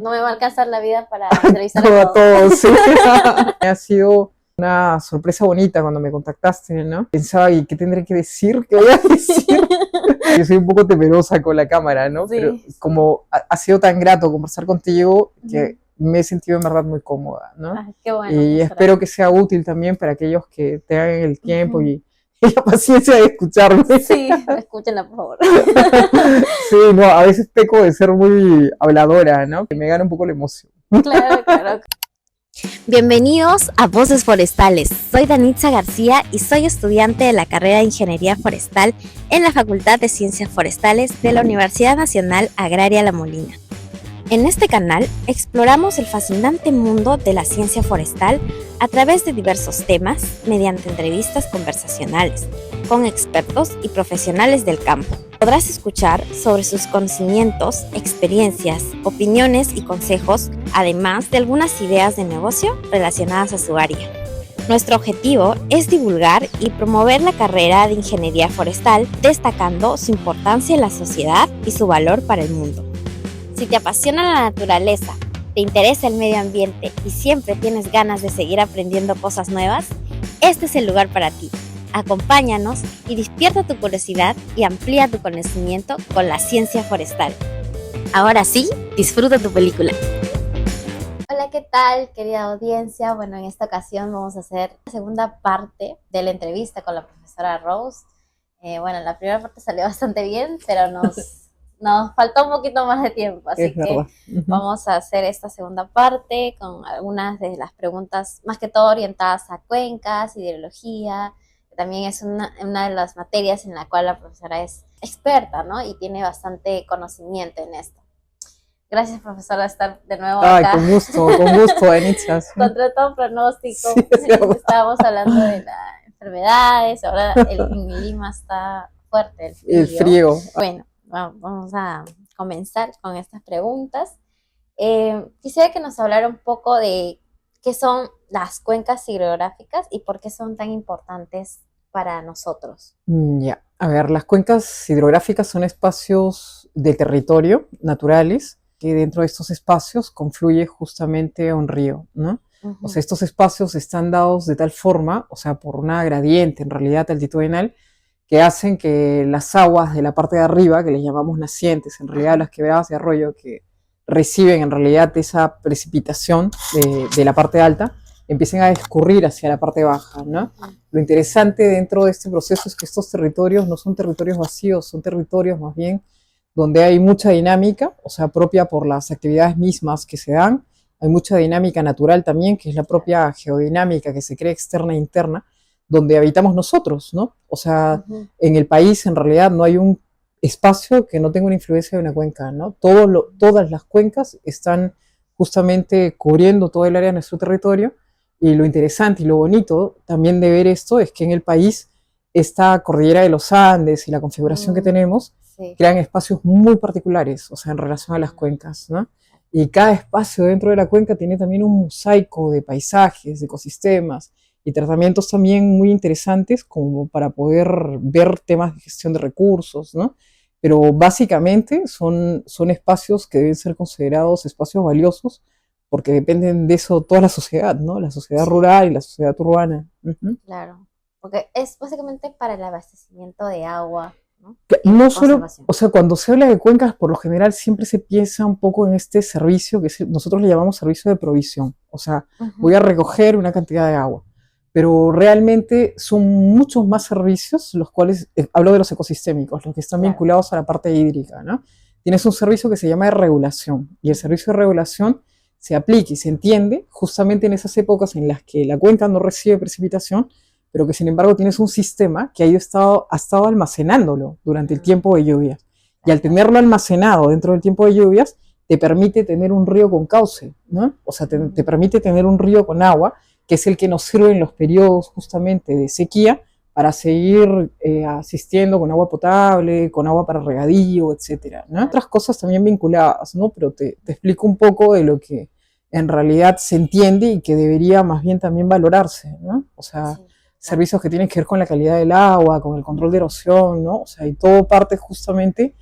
no me va a alcanzar la vida para entrevistar a todos. Sí. Ha sido una sorpresa bonita cuando me contactaste, ¿no? Pensaba, ¿y qué tendré que decir? ¿Qué voy a decir? Yo soy un poco temerosa con la cámara, ¿no? Sí, pero como ha sido tan grato conversar contigo que me he sentido en verdad muy cómoda, ¿no? Ay, qué bueno, y espero que sea útil también para aquellos que tengan el tiempo y la paciencia de escucharme. Sí, escúchenla, por favor. Sí, no, a veces peco de ser muy habladora, ¿no? Que me gana un poco la emoción. Claro, claro. Bienvenidos a Voces Forestales. Soy Danitza García y soy estudiante de la carrera de Ingeniería Forestal en la Facultad de Ciencias Forestales de la Universidad Nacional Agraria La Molina. En este canal exploramos el fascinante mundo de la ciencia forestal a través de diversos temas mediante entrevistas conversacionales con expertos y profesionales del campo. Podrás escuchar sobre sus conocimientos, experiencias, opiniones y consejos, además de algunas ideas de negocio relacionadas a su área. Nuestro objetivo es divulgar y promover la carrera de Ingeniería Forestal, destacando su importancia en la sociedad y su valor para el mundo. Si te apasiona la naturaleza, te interesa el medio ambiente y siempre tienes ganas de seguir aprendiendo cosas nuevas, este es el lugar para ti. Acompáñanos y despierta tu curiosidad y amplía tu conocimiento con la ciencia forestal. Ahora sí, disfruta tu película. Hola, ¿qué tal, querida audiencia? Bueno, en esta ocasión vamos a hacer la segunda parte de la entrevista con la profesora Rose. Bueno, la primera parte salió bastante bien, pero nos faltó un poquito más de tiempo, así que vamos a hacer esta segunda parte con algunas de las preguntas, más que todo orientadas a cuencas, hidrología. También es una de las materias en la cual la profesora es experta, ¿no? Y tiene bastante conocimiento en esto. Gracias, profesora, de estar de nuevo acá. Con gusto, Danitza. Contra todo pronóstico. Sí, estábamos hablando de las enfermedades, ahora en Lima está fuerte el frío. Bueno, vamos a comenzar con estas preguntas. Quisiera que nos hablara un poco de qué son las cuencas hidrográficas y por qué son tan importantes para nosotros. Ya, a ver, las cuencas hidrográficas son espacios de territorio naturales que dentro de estos espacios confluye justamente un río, ¿no? O sea, estos espacios están dados de tal forma, o sea, por una gradiente en realidad altitudinal, que hacen que las aguas de la parte de arriba, que les llamamos nacientes, en realidad las quebradas de arroyo que reciben en realidad esa precipitación de la parte alta, empiecen a escurrir hacia la parte baja, ¿no? Lo interesante dentro de este proceso es que estos territorios no son territorios vacíos, son territorios más bien donde hay mucha dinámica, o sea, propia por las actividades mismas que se dan, hay mucha dinámica natural también, que es la propia geodinámica que se crea externa e interna, donde habitamos nosotros, ¿no? O sea, en el país en realidad no hay un espacio que no tenga una influencia de una cuenca, ¿no? Todas las cuencas están justamente cubriendo todo el área de nuestro territorio, y lo interesante y lo bonito también de ver esto es que en el país esta cordillera de los Andes y la configuración que tenemos crean espacios muy particulares, o sea, en relación a las cuencas, ¿no? Y cada espacio dentro de la cuenca tiene también un mosaico de paisajes, de ecosistemas y tratamientos también muy interesantes como para poder ver temas de gestión de recursos, ¿no? Pero básicamente son espacios que deben ser considerados espacios valiosos porque dependen de eso toda la sociedad, ¿no? La sociedad rural y la sociedad urbana. Claro, porque es básicamente para el abastecimiento de agua, ¿no? No solo, o sea, cuando se habla de cuencas, por lo general siempre se piensa un poco en este servicio que nosotros le llamamos servicio de provisión. O sea, voy a recoger una cantidad de agua. Pero realmente son muchos más servicios, los cuales, hablo de los ecosistémicos, los que están vinculados a la parte hídrica, ¿no? Tienes un servicio que se llama de regulación, y el servicio de regulación se aplica y se entiende justamente en esas épocas en las que la cuenca no recibe precipitación, pero que sin embargo tienes un sistema que ha estado almacenándolo durante el tiempo de lluvias. Y al tenerlo almacenado dentro del tiempo de lluvias, te permite tener un río con cauce, ¿no? O sea, te permite tener un río con agua, que es el que nos sirve en los periodos justamente de sequía para seguir asistiendo con agua potable, con agua para regadío, etcétera, ¿no? Otras cosas también vinculadas, ¿no? Pero te explico un poco de lo que en realidad se entiende y que debería más bien también valorarse, ¿no? O sea, servicios que tienen que ver con la calidad del agua, con el control de erosión, ¿no? O sea, y todo parte justamente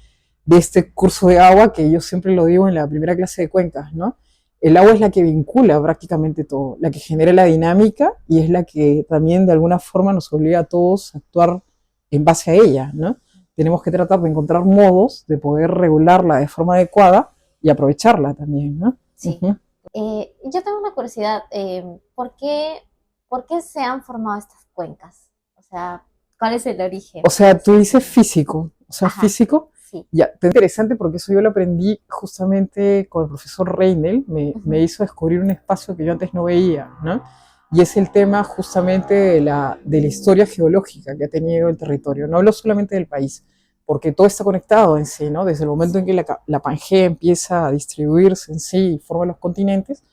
de este curso de agua, que yo siempre lo digo en la primera clase de cuencas, ¿no? El agua es la que vincula prácticamente todo, la que genera la dinámica y es la que también de alguna forma nos obliga a todos a actuar en base a ella, ¿no? Tenemos que tratar de encontrar modos de poder regularla de forma adecuada y aprovecharla también, ¿no? Sí. Yo tengo una curiosidad, ¿por qué se han formado estas cuencas? O sea, ¿cuál es el origen? O sea, tú dices físico, o sea, Ajá, físico. sí. Ya, es interesante porque eso yo lo aprendí justamente con el profesor Reinel, me hizo descubrir un espacio que yo antes no veía, ¿no? Y es el tema justamente de la historia geológica que ha tenido el territorio. No hablo solamente del país, porque todo está conectado en sí, ¿no? Desde el momento en que la Pangea empieza a distribuirse en sí y forma los continentes,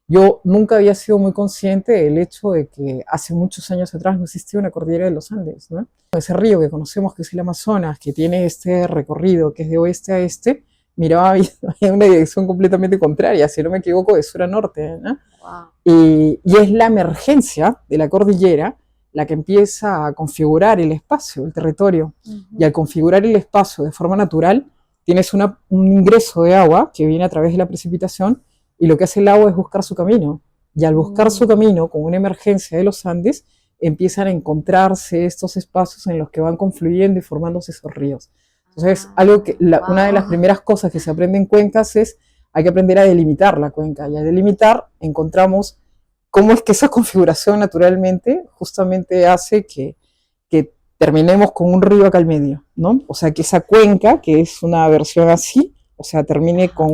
yo nunca había sido muy consciente del hecho de que hace muchos años atrás no existía una cordillera de los Andes, ¿no? Ese río que conocemos, que es el Amazonas, que tiene este recorrido que es de oeste a este, miraba en una dirección completamente contraria, si no me equivoco, de sur a norte, ¿no? Wow. Y es la emergencia de la cordillera la que empieza a configurar el espacio, el territorio. Y al configurar el espacio de forma natural, tienes un ingreso de agua que viene a través de la precipitación y lo que hace el agua es buscar su camino. Y al buscar su camino con una emergencia de los Andes, empiezan a encontrarse estos espacios en los que van confluyendo y formándose esos ríos. Entonces, algo que una de las primeras cosas que se aprende en cuencas es hay que aprender a delimitar la cuenca. Y al delimitar encontramos cómo es que esa configuración naturalmente justamente hace que terminemos con un río acá al medio, ¿no? O sea, que esa cuenca, que es una versión así, o sea, termine con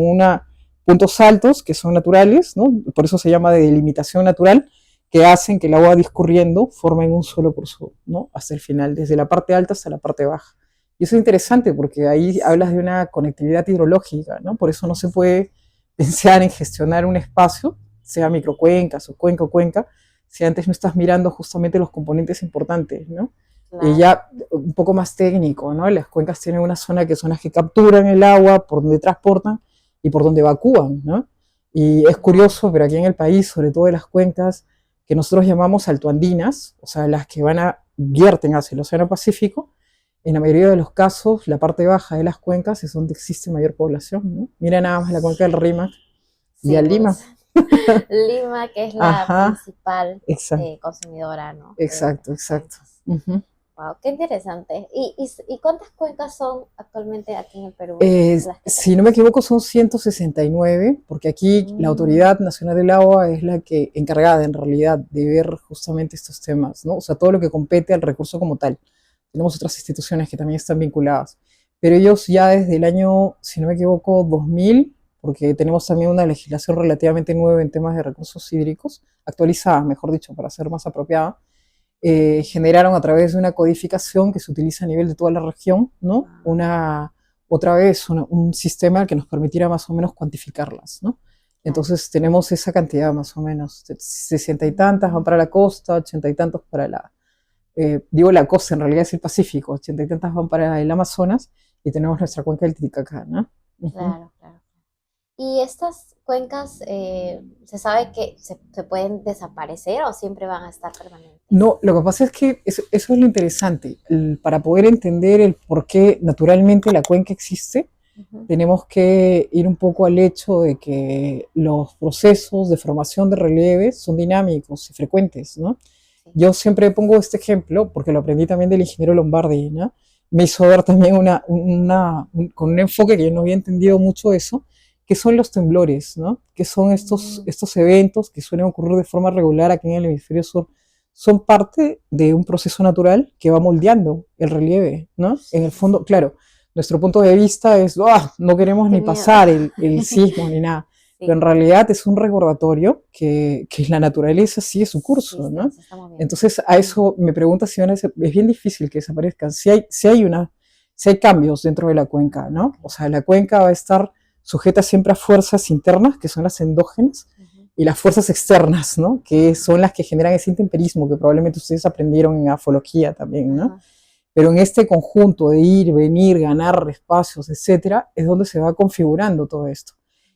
puntos altos que son naturales, ¿no? Por eso se llama de delimitación natural, que hacen que el agua discurriendo forme un solo curso, ¿no? Hasta el final, desde la parte alta hasta la parte baja. Y eso es interesante porque ahí hablas de una conectividad hidrológica, ¿no? Por eso no se puede pensar en gestionar un espacio, sea microcuencas o cuenca, si antes no estás mirando justamente los componentes importantes, ¿no? Claro. Y ya un poco más técnico, ¿no? Las cuencas tienen una zona que son las que capturan el agua, por donde transportan y por donde evacúan, ¿no? Y es curioso, pero aquí en el país, sobre todo de las cuencas que nosotros llamamos altoandinas, o sea, las que vierten hacia el Océano Pacífico, en la mayoría de los casos, la parte baja de las cuencas es donde existe mayor población, ¿no? Mira nada más la cuenca del Rímac y a Lima. Lima, que es la principal consumidora, ¿no? Exacto. Wow, qué interesante. ¿Y cuántas cuencas son actualmente aquí en el Perú? Si no me equivoco, son 169, porque aquí la Autoridad Nacional del Agua es la que encargada en realidad de ver justamente estos temas, ¿no? O sea, todo lo que compete al recurso como tal. Tenemos otras instituciones que también están vinculadas, pero ellos ya desde el año, si no me equivoco, 2000, porque tenemos también una legislación relativamente nueva en temas de recursos hídricos, actualizada, mejor dicho, para ser más apropiada, generaron a través de una codificación que se utiliza a nivel de toda la región, ¿no? Un sistema que nos permitiera más o menos cuantificarlas, ¿no? Entonces tenemos esa cantidad más o menos, 60 y tantas van para la costa, 80 y tantos para la costa en realidad es el Pacífico, 80 y tantas van para el Amazonas y tenemos nuestra cuenca del Titicaca, ¿no? Claro. ¿Y estas cuencas se sabe que se pueden desaparecer o siempre van a estar permanentes? No, lo que pasa es que eso es lo interesante. Para poder entender el por qué naturalmente la cuenca existe, tenemos que ir un poco al hecho de que los procesos de formación de relieves son dinámicos y frecuentes, ¿no? Sí. Yo siempre pongo este ejemplo porque lo aprendí también del ingeniero Lombardi, ¿no? Me hizo ver también con un enfoque que yo no había entendido mucho eso, que son los temblores, ¿no? Que son estos eventos que suelen ocurrir de forma regular aquí en el hemisferio sur. Son parte de un proceso natural que va moldeando el relieve, ¿no? En el fondo, claro, nuestro punto de vista es, no queremos ni pasar el sismo ni nada. Sí. Pero en realidad es un recordatorio que la naturaleza sigue su curso, ¿no? Entonces, a eso me pregunta si es bien difícil que desaparezcan. Si hay cambios dentro de la cuenca, ¿no? O sea, la cuenca va a estar sujeta siempre a fuerzas internas, que son las endógenas, y las fuerzas externas, ¿no? Que son las que generan ese intemperismo que probablemente ustedes aprendieron en afología también, ¿no? Pero en este conjunto de ir, venir, ganar espacios, etcétera, es donde se va configurando todo esto.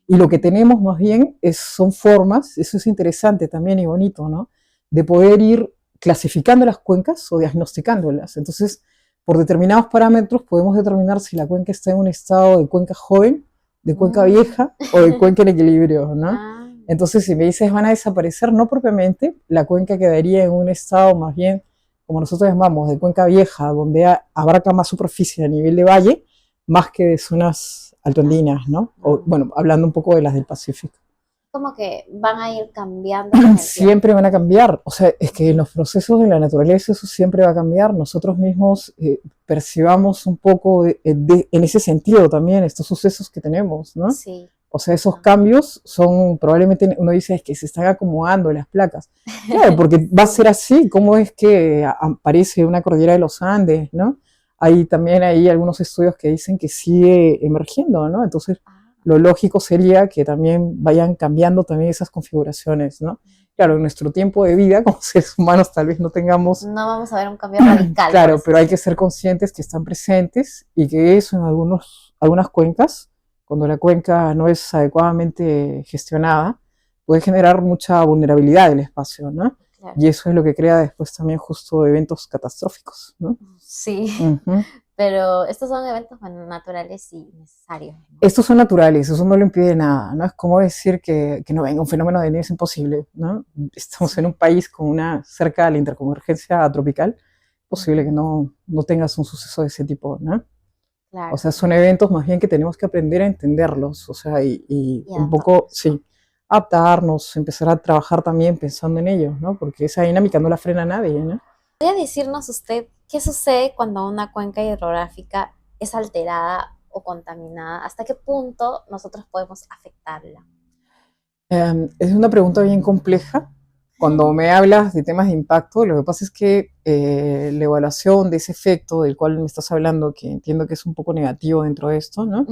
Y lo que tenemos más bien son formas, eso es interesante también y bonito, ¿no? De poder ir clasificando las cuencas o diagnosticándolas. Entonces, por determinados parámetros podemos determinar si la cuenca está en un estado de cuenca joven, de cuenca vieja o de cuenca en equilibrio, ¿no? Entonces, si me dices van a desaparecer, no propiamente, la cuenca quedaría en un estado más bien, como nosotros llamamos, de cuenca vieja, donde abarca más superficie a nivel de valle, más que de zonas altoandinas, ¿no? O, bueno, hablando un poco de las del Pacífico. Como que van a ir cambiando con el tiempo. Siempre van a cambiar, o sea, es que en los procesos de la naturaleza eso siempre va a cambiar. Nosotros mismos percibamos un poco en ese sentido también estos sucesos que tenemos, ¿no? Sí. O sea, esos cambios son, probablemente uno dice es que se están acomodando las placas. Claro, porque va a ser así, ¿cómo es que aparece una cordillera de los Andes, ¿no? Hay también ahí algunos estudios que dicen que sigue emergiendo, ¿no? Entonces, lo lógico sería que también vayan cambiando también esas configuraciones, ¿no? Claro, en nuestro tiempo de vida, como seres humanos, tal vez no tengamos... No vamos a ver un cambio radical. Claro, pero hay que ser conscientes que están presentes y que eso en algunas cuencas, cuando la cuenca no es adecuadamente gestionada, puede generar mucha vulnerabilidad del espacio, ¿no? Claro. Y eso es lo que crea después también justo eventos catastróficos, ¿no? Sí, pero estos son eventos naturales y necesarios, ¿no? Estos son naturales, eso no lo impide nada, ¿no? Es como decir que no venga un fenómeno de nieve, es imposible, ¿no? Estamos en un país con cerca de la interconvergencia tropical, posible que no tengas un suceso de ese tipo, ¿no? Claro. O sea, son eventos más bien que tenemos que aprender a entenderlos, o sea, y un poco, sí, adaptarnos, empezar a trabajar también pensando en ellos, ¿no? Porque esa dinámica no la frena nadie, ¿no? ¿Podría decirnos usted qué sucede cuando una cuenca hidrográfica es alterada o contaminada? ¿Hasta qué punto nosotros podemos afectarla? Es una pregunta bien compleja. Cuando me hablas de temas de impacto, lo que pasa es que la evaluación de ese efecto del cual me estás hablando, que entiendo que es un poco negativo dentro de esto, ¿no?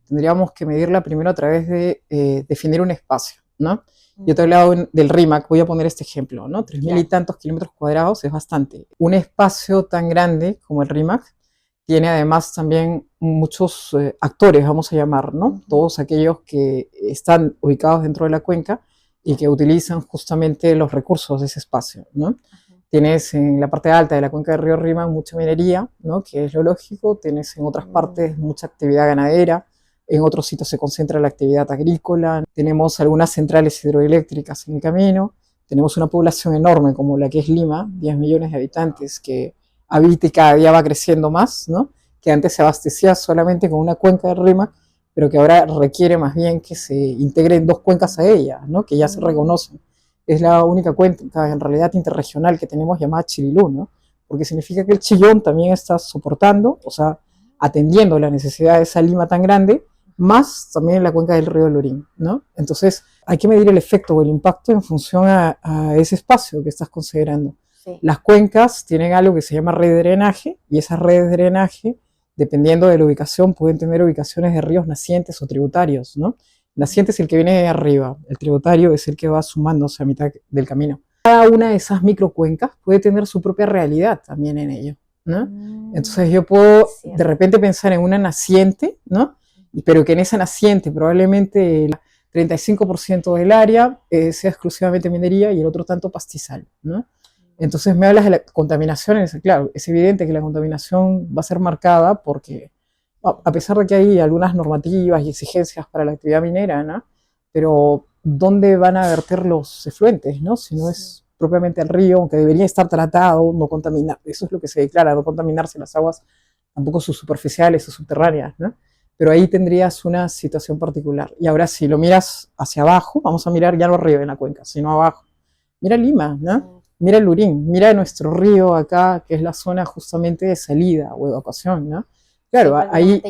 Tendríamos que medirla primero a través de definir un espacio, ¿no? Yo te he hablado del RIMAC, voy a poner este ejemplo, ¿no? 3.000 y tantos kilómetros cuadrados es bastante. Un espacio tan grande como el RIMAC tiene además también muchos actores, vamos a llamar, ¿no? Todos aquellos que están ubicados dentro de la cuenca y que utilizan justamente los recursos de ese espacio, ¿no? Tienes en la parte alta de la cuenca del río Rímac mucha minería, ¿no? Que es lo lógico. Tienes en otras partes mucha actividad ganadera. En otros sitios se concentra la actividad agrícola. Tenemos algunas centrales hidroeléctricas en el camino. Tenemos una población enorme como la que es Lima, 10 millones de habitantes, que habita y cada día va creciendo más, ¿no? Que antes se abastecía solamente con una cuenca del Rímac, pero que ahora requiere más bien que se integren dos cuencas a ella, ¿no? Que ya se reconocen. Es la única cuenca en realidad interregional que tenemos llamada Chirilú, ¿no? Porque significa que el Chillón también está soportando, o sea, atendiendo la necesidad de esa Lima tan grande, más también la cuenca del río Lurín, ¿no? Entonces hay que medir el efecto o el impacto en función a ese espacio que estás considerando. Sí. Las cuencas tienen algo que se llama red de drenaje, y esas redes de drenaje, dependiendo de la ubicación, pueden tener ubicaciones de ríos nacientes o tributarios, ¿no? Naciente es el que viene de arriba, el tributario es el que va sumándose a mitad del camino. Cada una de esas microcuencas puede tener su propia realidad también en ello, ¿no? Entonces yo puedo de repente pensar en una naciente, ¿no? Pero que en esa naciente probablemente el 35% del área sea exclusivamente minería y el otro tanto pastizal, ¿no? Entonces me hablas de la contaminación, claro, es evidente que la contaminación va a ser marcada porque a pesar de que hay algunas normativas y exigencias para la actividad minera, ¿no? Pero ¿dónde van a verter los efluentes, ¿no? Si no es propiamente el río, aunque debería estar tratado, no contaminar, eso es lo que se declara, no contaminarse las aguas, tampoco sus superficiales o subterráneas, ¿no? Pero ahí tendrías una situación particular. Y ahora si lo miras hacia abajo, vamos a mirar ya no arriba en la cuenca, sino abajo. Mira Lima, ¿no? Mira el Lurín, mira nuestro río acá, que es la zona justamente de salida o evacuación, ¿no? Claro, sí,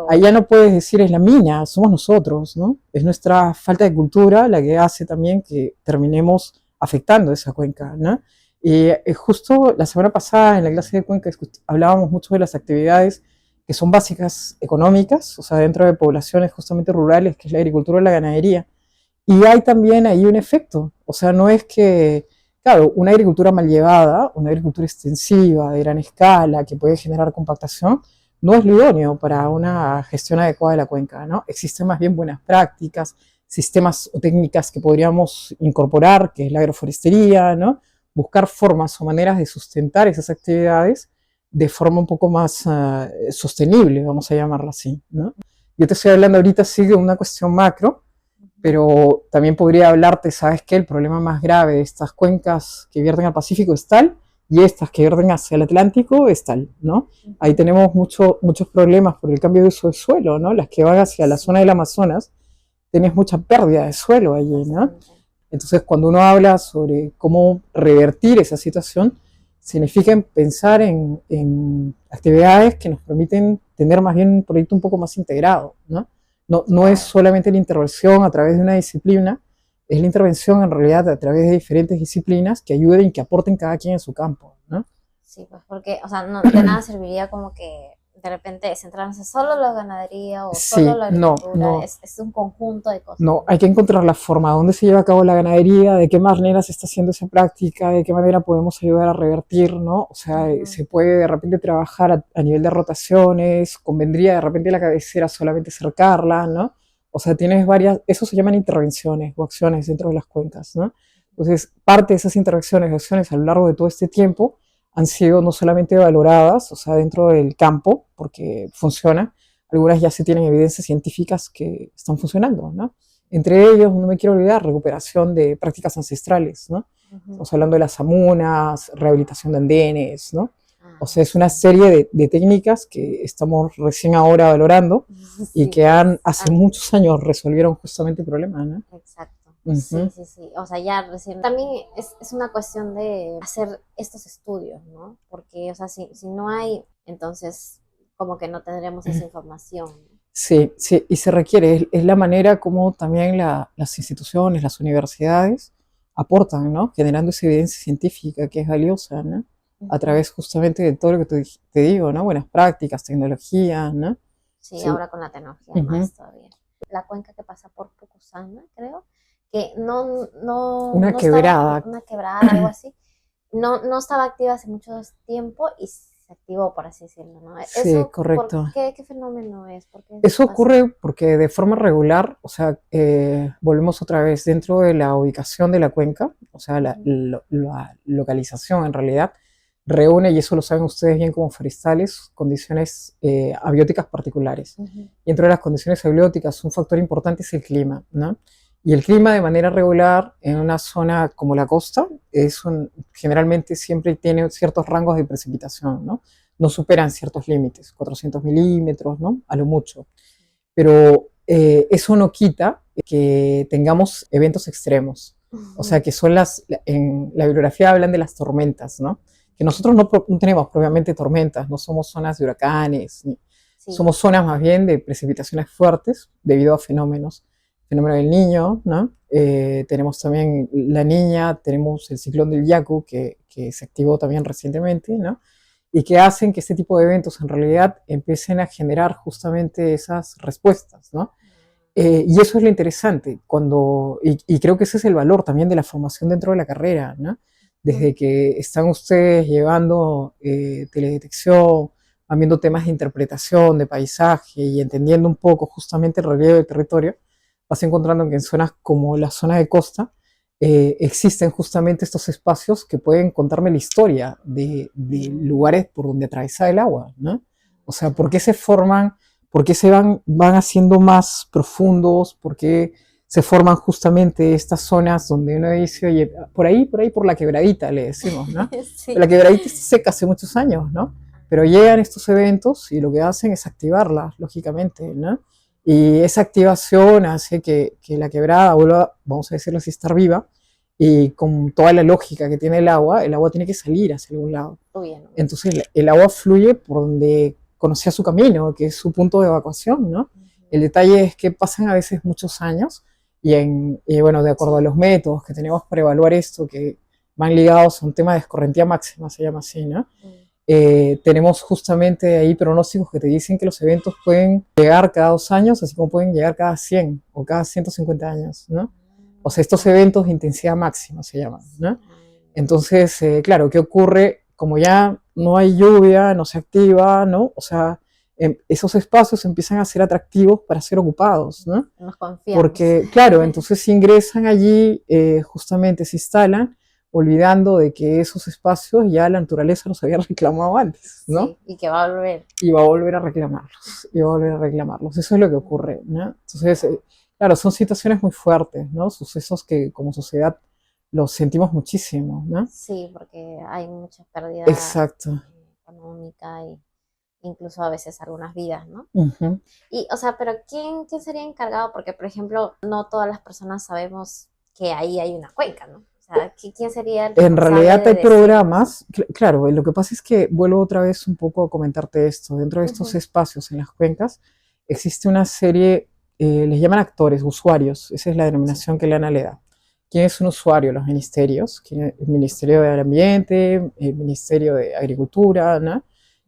ahí ya no puedes decir es la mina, somos nosotros, ¿no? Es nuestra falta de cultura la que hace también que terminemos afectando esa cuenca, ¿no? Y justo la semana pasada en la clase de cuenca hablábamos mucho de las actividades que son básicas económicas, o sea, dentro de poblaciones justamente rurales, que es la agricultura y la ganadería. Y hay también ahí un efecto, o sea, no es que, claro, una agricultura mal llevada, una agricultura extensiva, de gran escala, que puede generar compactación, no es lo idóneo para una gestión adecuada de la cuenca, ¿no? Existen más bien buenas prácticas, sistemas o técnicas que podríamos incorporar, que es la agroforestería, ¿no? Buscar formas o maneras de sustentar esas actividades de forma un poco más sostenible, vamos a llamarla así, ¿no? Yo te estoy hablando ahorita sí de una cuestión macro, pero también podría hablarte, ¿sabes qué? El problema más grave de estas cuencas que vierten al Pacífico es tal, y estas que vierten hacia el Atlántico es tal, ¿no? Ahí tenemos muchos problemas por el cambio de uso de suelo, ¿no? Las que van hacia la zona del Amazonas, tienes mucha pérdida de suelo allí, ¿no? Entonces, cuando uno habla sobre cómo revertir esa situación, significa pensar en actividades que nos permiten tener más bien un proyecto un poco más integrado, ¿no? No es solamente la intervención a través de una disciplina, es la intervención en realidad a través de diferentes disciplinas que ayuden y que aporten cada quien en su campo, ¿no? Sí, pues porque, o sea, no, de nada serviría como que de repente centrarse solo en la ganadería o Sí, solo en la agricultura, no. es un conjunto de cosas. No, hay que encontrar la forma, dónde se lleva a cabo la ganadería, de qué manera se está haciendo esa práctica, de qué manera podemos ayudar a revertir, ¿no? O sea, se puede de repente trabajar a nivel de rotaciones, convendría de repente la cabecera solamente cercarla, ¿no? O sea, tienes varias, eso se llaman intervenciones o acciones dentro de las cuencas, ¿no? Entonces, parte de esas intervenciones o acciones a lo largo de todo este tiempo han sido no solamente valoradas, o sea, dentro del campo, porque funciona, algunas ya se tienen evidencias científicas que están funcionando, ¿no? Entre ellos, no me quiero olvidar, recuperación de prácticas ancestrales, ¿no? Estamos hablando de las amunas, rehabilitación de andenes, ¿no? O sea, es una serie de técnicas que estamos recién ahora valorando y que hace muchos años resolvieron justamente el problema, ¿no? Exacto. Sí. O sea, ya recién. También es una cuestión de hacer estos estudios, ¿no? Porque, o sea, si no hay, entonces como que no tendremos esa información. Sí, y se requiere, es la manera como también las instituciones, las universidades aportan, ¿no? Generando esa evidencia científica que es valiosa, ¿no? A través justamente de todo lo que te digo, ¿no? Buenas prácticas, tecnología, ¿no? Sí, ahora con la tecnología más todavía. La cuenca que pasa por Pucusana, creo, que una quebrada, algo así, no estaba activa hace mucho tiempo y se activó, por así decirlo, ¿no? Sí, ¿Eso, correcto. ¿qué fenómeno es? Eso ocurre porque de forma regular, o sea, volvemos otra vez dentro de la ubicación de la cuenca, o sea, la localización en realidad reúne, y eso lo saben ustedes bien como forestales, condiciones abióticas particulares. Y dentro de las condiciones abióticas, un factor importante es el clima, ¿no? Y el clima de manera regular en una zona como la costa generalmente siempre tiene ciertos rangos de precipitación, ¿no? No superan ciertos límites, 400 milímetros, ¿no? A lo mucho. Pero eso no quita que tengamos eventos extremos. O sea, que son en la bibliografía hablan de las tormentas, ¿no? Que nosotros no tenemos propiamente tormentas, no somos zonas de huracanes, somos zonas más bien de precipitaciones fuertes debido a fenómeno del Niño, ¿no? Tenemos también la Niña, tenemos el ciclón del Yaku que se activó también recientemente, ¿no? Y que hacen que este tipo de eventos en realidad empiecen a generar justamente esas respuestas, ¿no? Y eso es lo interesante, y creo que ese es el valor también de la formación dentro de la carrera, ¿no? Desde que están ustedes llevando teledetección, van viendo temas de interpretación, de paisaje y entendiendo un poco justamente el relieve del territorio, vas encontrando que en zonas como la zona de costa existen justamente estos espacios que pueden contarme la historia de lugares por donde atraviesa el agua, ¿no? O sea, ¿por qué se forman? ¿Por qué van haciendo más profundos? ¿Por qué se forman justamente estas zonas donde uno dice, oye, por ahí por la quebradita, le decimos, ¿no? Sí. La quebradita está seca hace muchos años, ¿no? Pero llegan estos eventos y lo que hacen es activarla, lógicamente, ¿no? Y esa activación hace que la quebrada vuelva, vamos a decirlo así, estar viva, y con toda la lógica que tiene el agua tiene que salir hacia algún lado. Entonces el agua fluye por donde conocía su camino, que es su punto de evacuación, ¿no? El detalle es que pasan a veces muchos años y bueno, de acuerdo a los métodos que tenemos para evaluar esto, que van ligados a un tema de escorrentía máxima, se llama así, ¿no? Tenemos justamente ahí pronósticos que te dicen que los eventos pueden llegar cada 2 años, así como pueden llegar cada 100 o cada 150 años, ¿no? O sea, estos eventos de intensidad máxima se llaman, ¿no? Entonces, claro, ¿qué ocurre? Como ya no hay lluvia, no se activa, ¿no? O sea, esos espacios empiezan a ser atractivos para ser ocupados, ¿no? Nos confiamos. Porque, claro, entonces ingresan allí, justamente se instalan olvidando de que esos espacios ya la naturaleza los había reclamado antes, ¿no? Sí, y que va a volver. Y va a volver a reclamarlos, y va a volver a reclamarlos. Eso es lo que ocurre, ¿no? Entonces, claro, son situaciones muy fuertes, ¿no? Sucesos que como sociedad los sentimos muchísimo, ¿no? Sí, porque hay muchas pérdidas Exacto. económicas y incluso a veces algunas vidas, ¿no? Ujú. Y, o sea, pero ¿quién sería encargado? Porque, por ejemplo, no todas las personas sabemos que ahí hay una cuenca, ¿no? O sea, ¿quién sería el En responsable realidad de hay decirnos? programas, claro, lo que pasa es que vuelvo otra vez un poco a comentarte esto, dentro de estos Ujú. espacios en las cuencas existe una serie, les llaman actores, usuarios, esa es la Sí. denominación que le da. ¿Quién es un usuario? Los ministerios, el Ministerio del Ambiente, el Ministerio de Agricultura, ¿no?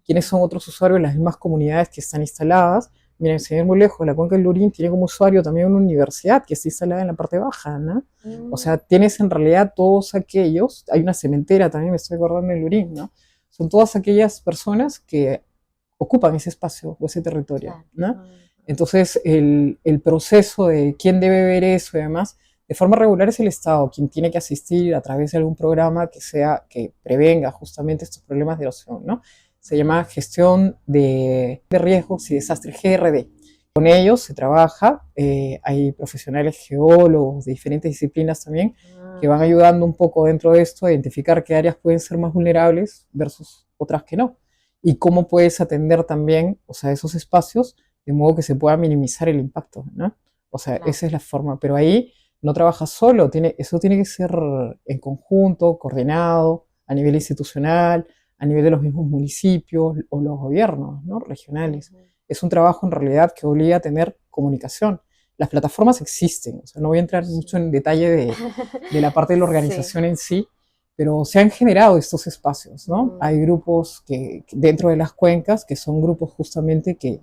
¿Quiénes son otros usuarios? Las mismas comunidades que están instaladas. Miren, sin ir muy lejos, la cuenca del Lurín tiene como usuario también una universidad que está instalada en la parte baja, ¿no? O sea, Mm, tienes en realidad todos aquellos, hay una cementera también, me estoy acordando del Lurín, ¿no? Son todas aquellas personas que ocupan ese espacio o ese territorio, claro. ¿no? Ujú. Entonces, el proceso de quién debe ver eso y demás, de forma regular es el Estado quien tiene que asistir a través de algún programa que sea, que prevenga justamente estos problemas de erosión, ¿no? Se llama gestión de riesgos y desastres, GRD. Con ellos se trabaja, hay profesionales geólogos de diferentes disciplinas también que Ah, van ayudando un poco dentro de esto a identificar qué áreas pueden ser más vulnerables versus otras que no. Y cómo puedes atender también, o sea, esos espacios de modo que se pueda minimizar el impacto, ¿no? O sea, claro. esa es la forma, pero ahí no trabajas solo, eso tiene que ser en conjunto, coordinado, a nivel institucional, a nivel de los mismos municipios o los gobiernos, ¿no? Regionales. Ujú. Es un trabajo en realidad que obliga a tener comunicación. Las plataformas existen, o sea, no voy a entrar mucho Sí. en detalle de la parte de la Sí. organización en sí, pero se han generado estos espacios, ¿no? Mm, Hay grupos dentro de las cuencas que son grupos justamente que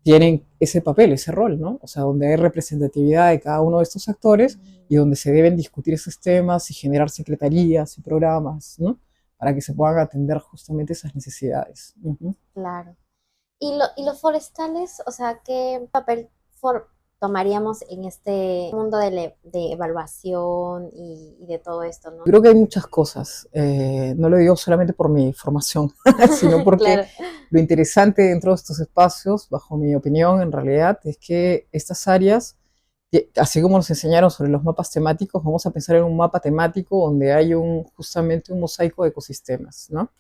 tienen ese papel, ese rol, ¿no? O sea, donde hay representatividad de cada uno de estos actores y donde se deben discutir esos temas y generar secretarías y programas, ¿no? Para que se puedan atender justamente esas necesidades. Ujú. claro. ¿Y los forestales, o sea, qué papel tomaríamos en este mundo de evaluación y de todo esto, ¿no? Creo que hay muchas cosas, no lo digo solamente por mi formación, sino porque Claro. lo interesante dentro de estos espacios, bajo mi opinión, en realidad, es que estas áreas, así como nos enseñaron sobre los mapas temáticos, vamos a pensar en un mapa temático donde hay justamente un mosaico de ecosistemas, ¿no?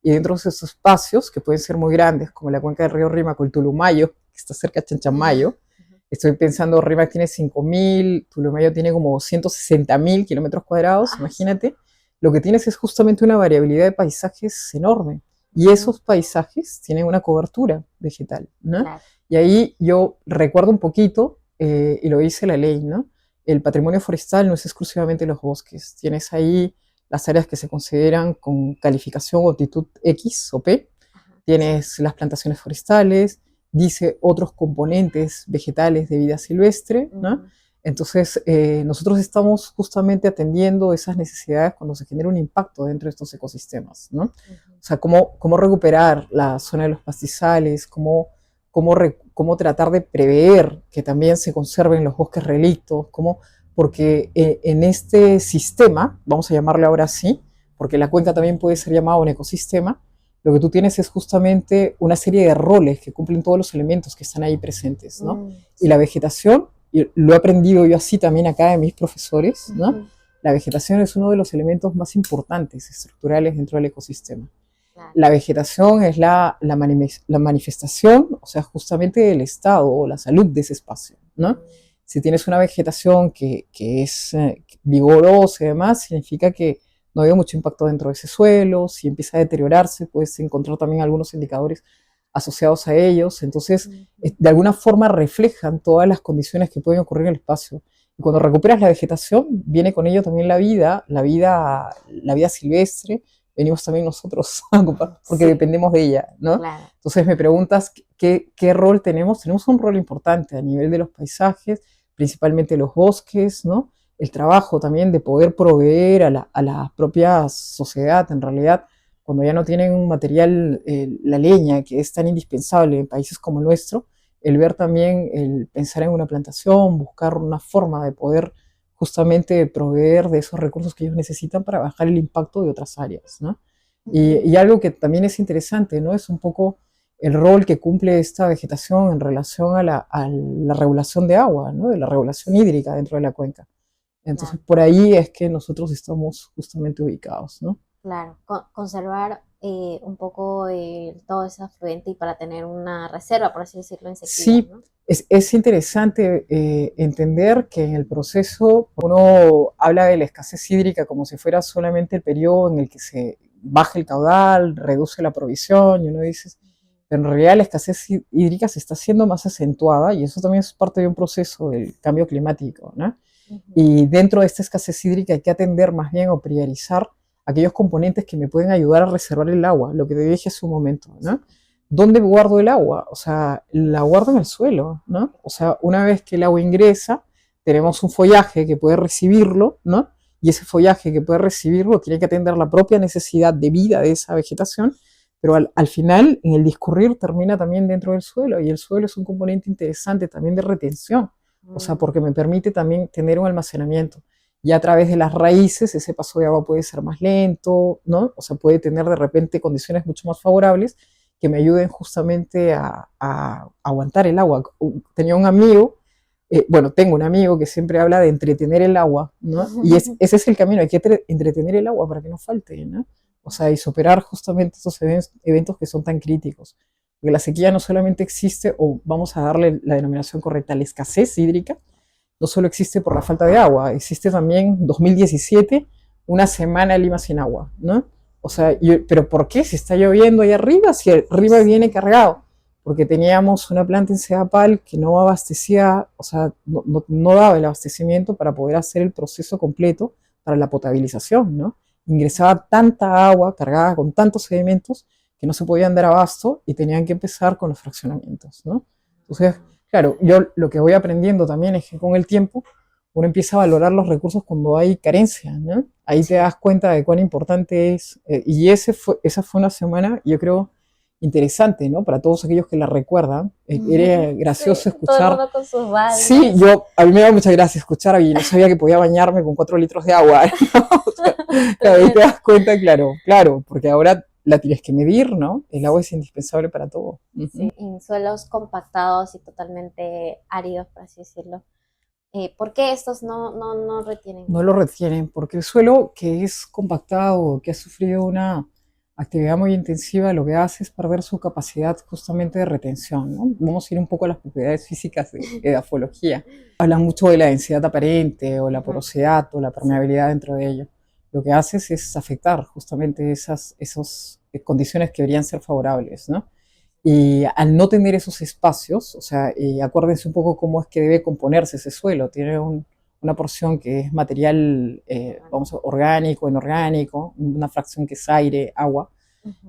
Y dentro de esos espacios, que pueden ser muy grandes, como la cuenca del río Rímaco, el Tulumayo, que está cerca de Chanchamayo, estoy pensando, Rímac tiene 5.000, Tulumayo tiene como 160.000 kilómetros cuadrados, Ah, imagínate. Lo que tienes es justamente una variabilidad de paisajes enorme. Y mm, esos paisajes tienen una cobertura vegetal, ¿no? claro. Y ahí yo recuerdo un poquito, y lo dice la ley, ¿no? El patrimonio forestal no es exclusivamente los bosques. Tienes ahí las áreas que se consideran con calificación o actitud X o P. Ajá, sí. Tienes las plantaciones forestales, dice otros componentes vegetales de vida silvestre, ¿no? Ujú, Entonces, nosotros estamos justamente atendiendo esas necesidades cuando se genera un impacto dentro de estos ecosistemas, ¿no? ujú, O sea, cómo recuperar la zona de los pastizales, cómo tratar de prever que también se conserven los bosques relictos, porque en este sistema, vamos a llamarle ahora así, porque la cuenca también puede ser llamada un ecosistema, lo que tú tienes es justamente una serie de roles que cumplen todos los elementos que están ahí presentes, ¿no? Y la sí. vegetación, y lo he aprendido yo así también acá de mis profesores, ¿no? Ujú, La vegetación es uno de los elementos más importantes estructurales dentro del ecosistema. claro. La vegetación es la manifestación, o sea, justamente del estado o la salud de ese espacio, ¿no? Mm, Si tienes una vegetación que es vigorosa y demás, significa que no había mucho impacto dentro de ese suelo. Si empieza a deteriorarse, puedes encontrar también algunos indicadores asociados a ellos. Entonces, ujú, de alguna forma reflejan todas las condiciones que pueden ocurrir en el espacio. Y cuando claro. recuperas la vegetación, viene con ello también la vida silvestre. Venimos también nosotros a ocupar, porque Sí, dependemos de ella, ¿no? claro. Entonces me preguntas qué rol tenemos. Tenemos un rol importante a nivel de los paisajes, principalmente los bosques, ¿no? El trabajo también de poder proveer a la propia sociedad, en realidad, cuando ya no tienen un material, la leña, que es tan indispensable en países como el nuestro, el ver también, el pensar en una plantación, buscar una forma de poder justamente proveer de esos recursos que ellos necesitan para bajar el impacto de otras áreas, ¿no? Y algo que también es interesante, ¿no? Es un poco el rol que cumple esta vegetación en relación a la regulación de agua, ¿no? De la regulación hídrica dentro de la cuenca. Entonces, por ahí es que nosotros estamos justamente ubicados, ¿no? Claro, conservar un poco todo ese afluente y para tener una reserva, por así decirlo, en sequía, Sí, ¿no? es interesante entender que en el proceso uno habla de la escasez hídrica como si fuera solamente el periodo en el que se baja el caudal, reduce la provisión, y uno dice, pero en realidad la escasez hídrica se está haciendo más acentuada y eso también es parte de un proceso del cambio climático, ¿no? Y dentro de esta escasez hídrica hay que atender más bien o priorizar aquellos componentes que me pueden ayudar a reservar el agua, lo que te dije hace un momento, ¿no? ¿Dónde guardo el agua? O sea, la guardo en el suelo, ¿no? O sea, una vez que el agua ingresa, tenemos un follaje que puede recibirlo, ¿no? Y ese follaje que puede recibirlo tiene que atender la propia necesidad de vida de esa vegetación, pero al final, en el discurrir, termina también dentro del suelo, y el suelo es un componente interesante también de retención, o sea, porque me permite también tener un almacenamiento. Y a través de las raíces, ese paso de agua puede ser más lento, ¿no? O sea, puede tener de repente condiciones mucho más favorables que me ayuden justamente a aguantar el agua. Tenía un amigo, bueno, tengo un amigo que siempre habla de entretener el agua, ¿no? Y ese es el camino, hay que entretener el agua para que no falte, ¿no? O sea, y superar justamente estos eventos que son tan críticos. Porque la sequía no solamente existe, o vamos a darle la denominación correcta, la escasez hídrica, no solo existe por la falta de agua, existe también 2017, una semana en Lima sin agua, ¿no? O sea, pero ¿por qué? Si está lloviendo ahí arriba, si arriba viene cargado. Porque teníamos una planta en Sedapal que no abastecía, o sea, no daba el abastecimiento para poder hacer el proceso completo para la potabilización, ¿no? Ingresaba tanta agua cargada con tantos sedimentos que no se podían dar abasto y tenían que empezar con los fraccionamientos, ¿no? Entonces, claro, yo lo que voy aprendiendo también es que con el tiempo uno empieza a valorar los recursos cuando hay carencia, ¿no? Ahí te das cuenta de cuán importante es, y esa fue una semana, yo creo, interesante, ¿no? Para todos aquellos que la recuerdan. Era gracioso escuchar. Todo el mundo con sus baldes. Sí, a mí me da mucha gracia escuchar, y no sabía que podía bañarme con 4 litros de agua, ¿no? O sea, claro, ahí te das cuenta, claro, porque ahora la tienes que medir, ¿no? El agua es indispensable para todo. Sí, en suelos compactados y totalmente áridos, por así decirlo. ¿Por qué estos no retienen? No lo retienen, porque el suelo que es compactado, que ha sufrido una actividad muy intensiva, lo que hace es perder su capacidad justamente de retención, ¿no? Vamos a ir un poco a las propiedades físicas de edafología. Hablan mucho de la densidad aparente, o la porosidad, o la permeabilidad dentro de ello. Lo que hace es afectar justamente esas condiciones que deberían ser favorables, ¿no? Y al no tener esos espacios, o sea, acuérdense un poco cómo es que debe componerse ese suelo. Tiene una porción que es material, orgánico, inorgánico, una fracción que es aire, agua.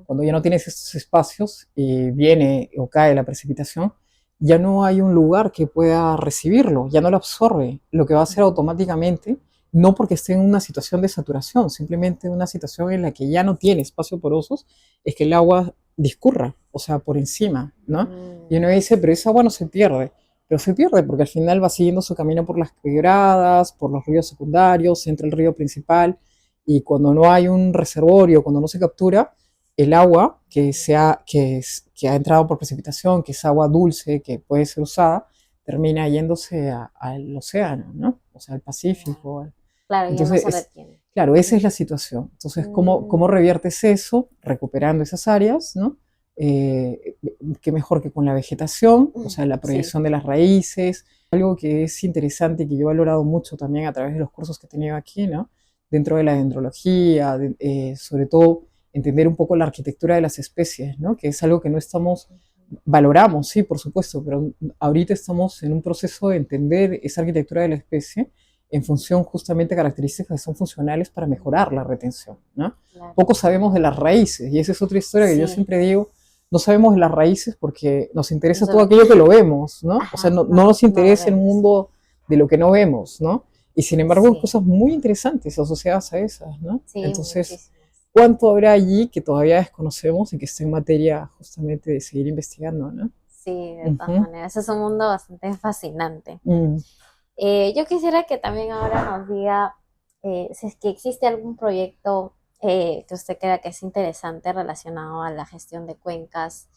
Cuando ya no tienes esos espacios y viene o cae la precipitación, ya no hay un lugar que pueda recibirlo, ya no lo absorbe. Lo que va a hacer automáticamente, no porque esté en una situación de saturación, simplemente una situación en la que ya no tiene espacio porosos, es que el agua discurra, o sea, por encima, ¿no? Y uno dice, pero esa agua no se pierde. Pero se pierde porque al final va siguiendo su camino por las quebradas, por los ríos secundarios, entra el río principal, y cuando no hay un reservorio, cuando no se captura, el agua que ha entrado por precipitación, que es agua dulce, que puede ser usada, termina yéndose al océano, ¿no? O sea, al Pacífico. Claro, entonces, ya no se retiene. Claro, esa es la situación. Entonces, ¿cómo reviertes eso? Recuperando esas áreas, ¿no? Qué mejor que con la vegetación, o sea, la proyección de las raíces. Algo que es interesante y que yo he valorado mucho también a través de los cursos que he tenido aquí, ¿no? Dentro de la dendrología, sobre todo entender un poco la arquitectura de las especies, ¿no? Que es algo que no valoramos, sí, por supuesto, pero ahorita estamos en un proceso de entender esa arquitectura de la especie en función justamente de características que son funcionales para mejorar la retención, ¿no? Claro. Poco sabemos de las raíces, y esa es otra historia que yo siempre digo, no sabemos de las raíces porque nos interesa todo aquello que lo vemos, ¿no? O sea, no nos interesa el mundo de lo que no vemos, ¿no? Y sin embargo, hay cosas muy interesantes asociadas a esas, ¿no? Sí, entonces, muchísimas. ¿cuánto habrá allí que todavía desconocemos y que está en materia justamente de seguir investigando, ¿no? Sí, de todas maneras, es un mundo bastante fascinante. Yo quisiera que también ahora nos diga si es que existe algún proyecto que usted crea que es interesante relacionado a la gestión de cuencas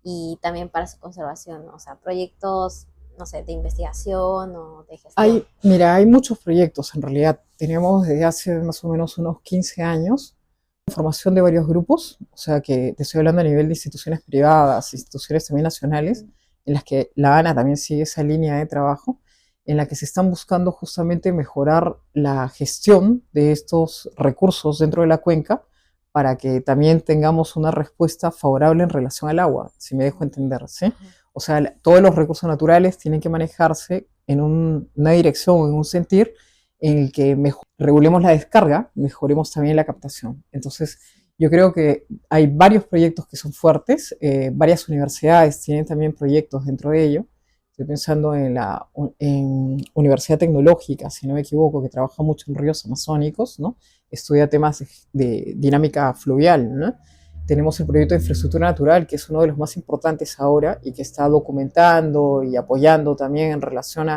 y también para su conservación, ¿no? O sea, proyectos, no sé, de investigación o de gestión. Mira, hay muchos proyectos en realidad. Tenemos desde hace más o menos unos 15 años formación de varios grupos, o sea que te estoy hablando a nivel de instituciones privadas, instituciones también nacionales, en las que la ANA también sigue esa línea de trabajo, en la que se están buscando justamente mejorar la gestión de estos recursos dentro de la cuenca para que también tengamos una respuesta favorable en relación al agua, si me dejo entender, ¿sí? O sea, todos los recursos naturales tienen que manejarse en una dirección, en un sentir, en el que regulemos la descarga, mejoremos también la captación. Entonces, yo creo que hay varios proyectos que son fuertes, varias universidades tienen también proyectos dentro de ello. Estoy pensando en la Universidad Tecnológica, si no me equivoco, que trabaja mucho en ríos amazónicos, ¿no? Estudia temas de dinámica fluvial, ¿no? Tenemos el proyecto de infraestructura natural, que es uno de los más importantes ahora y que está documentando y apoyando también en relación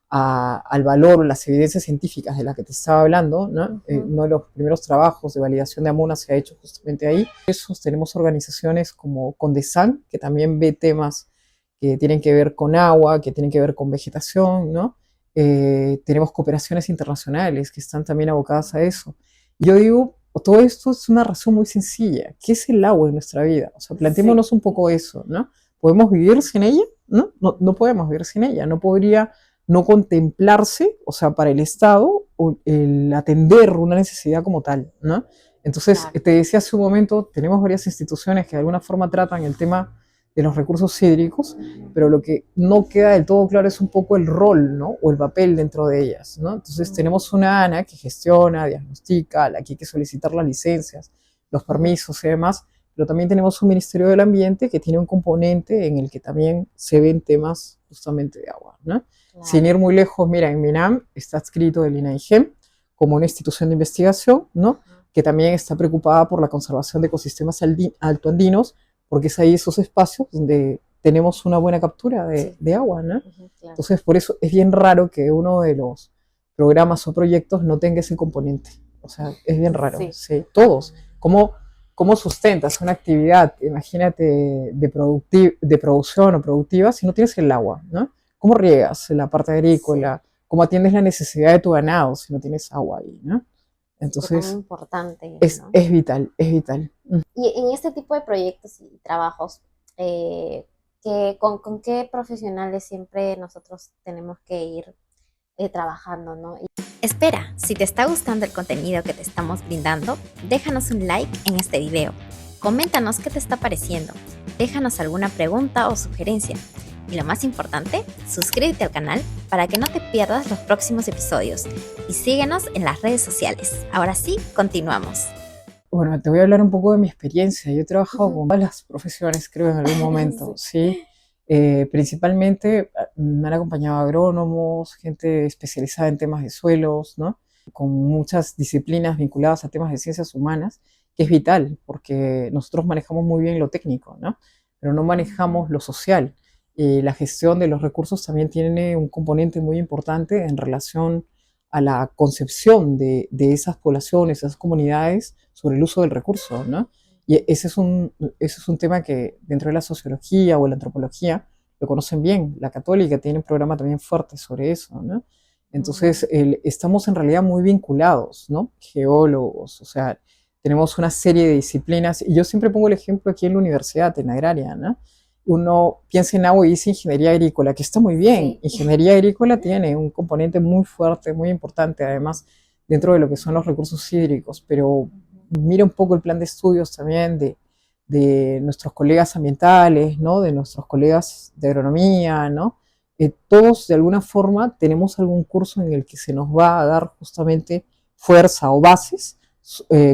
al valor, las evidencias científicas de las que te estaba hablando, ¿no? Uno de los primeros trabajos de validación de Amuna se ha hecho justamente ahí. Esos tenemos organizaciones como Condesan, que también ve temas que tienen que ver con agua, que tienen que ver con vegetación, ¿no? Tenemos cooperaciones internacionales que están también abocadas a eso. Yo digo, todo esto es una razón muy sencilla. ¿Qué es el agua en nuestra vida? O sea, planteémonos un poco eso, ¿no? ¿Podemos vivir sin ella? ¿No? No, no podemos vivir sin ella. No podría no contemplarse, o sea, para el Estado, el atender una necesidad como tal, ¿no? Entonces, Claro. te decía hace un momento, tenemos varias instituciones que de alguna forma tratan el tema de los recursos hídricos, pero lo que no queda del todo claro es un poco el rol, ¿no? O el papel dentro de ellas, ¿no? Entonces tenemos una ANA que gestiona, diagnostica, a la que hay que solicitar las licencias, los permisos y demás, pero también tenemos un Ministerio del Ambiente que tiene un componente en el que también se ven temas justamente de agua, ¿no? Sin ir Claro. muy lejos, mira, en MINAM está adscrito el INAIGEM como una institución de investigación, ¿no? Que también está preocupada por la conservación de ecosistemas altoandinos, porque es ahí esos espacios donde tenemos una buena captura Sí. de agua, ¿no? Claro. Entonces, por eso es bien raro que uno de los programas o proyectos no tenga ese componente. O sea, es bien raro, Sí. sí, todos. ¿Cómo sustentas una actividad, imagínate, de producción o productiva si no tienes el agua, ¿no? ¿Cómo riegas la parte Sí. agrícola? ¿Cómo atiendes la necesidad de tu ganado si no tienes agua ahí, ¿no? Súper muy Entonces, importante, es, ¿no? es vital, es vital. Y en este tipo de proyectos y trabajos, con qué profesionales siempre nosotros tenemos que ir trabajando, ¿no? Espera, si te está gustando el contenido que te estamos brindando, déjanos un like en este video. Coméntanos qué te está pareciendo. Déjanos alguna pregunta o sugerencia. Y lo más importante, suscríbete al canal para que no te pierdas los próximos episodios. Y síguenos en las redes sociales. Ahora sí, continuamos. Bueno, te voy a hablar un poco de mi experiencia. Yo he trabajado con todas las profesiones, creo, en algún momento, ¿sí? Principalmente me han acompañado agrónomos, gente especializada en temas de suelos, ¿no? Con muchas disciplinas vinculadas a temas de ciencias humanas, que es vital, porque nosotros manejamos muy bien lo técnico, ¿no? Pero no manejamos lo social. Y la gestión de los recursos también tiene un componente muy importante en relación a la concepción de esas poblaciones, esas comunidades sobre el uso del recurso, ¿no? Y ese es un tema que dentro de la sociología o la antropología lo conocen bien. La católica tiene un programa también fuerte sobre eso, ¿no? Entonces, estamos en realidad muy vinculados, ¿no? Geólogos, o sea, tenemos una serie de disciplinas, y yo siempre pongo el ejemplo aquí en la universidad, en la agraria, ¿no? Uno piensa en agua y dice ingeniería agrícola, que está muy bien. Sí. Ingeniería agrícola tiene un componente muy fuerte, muy importante, además, dentro de lo que son los recursos hídricos, pero mira un poco el plan de estudios también de nuestros colegas ambientales, ¿no? De nuestros colegas de agronomía, ¿no? Todos de alguna forma tenemos algún curso en el que se nos va a dar justamente fuerza o bases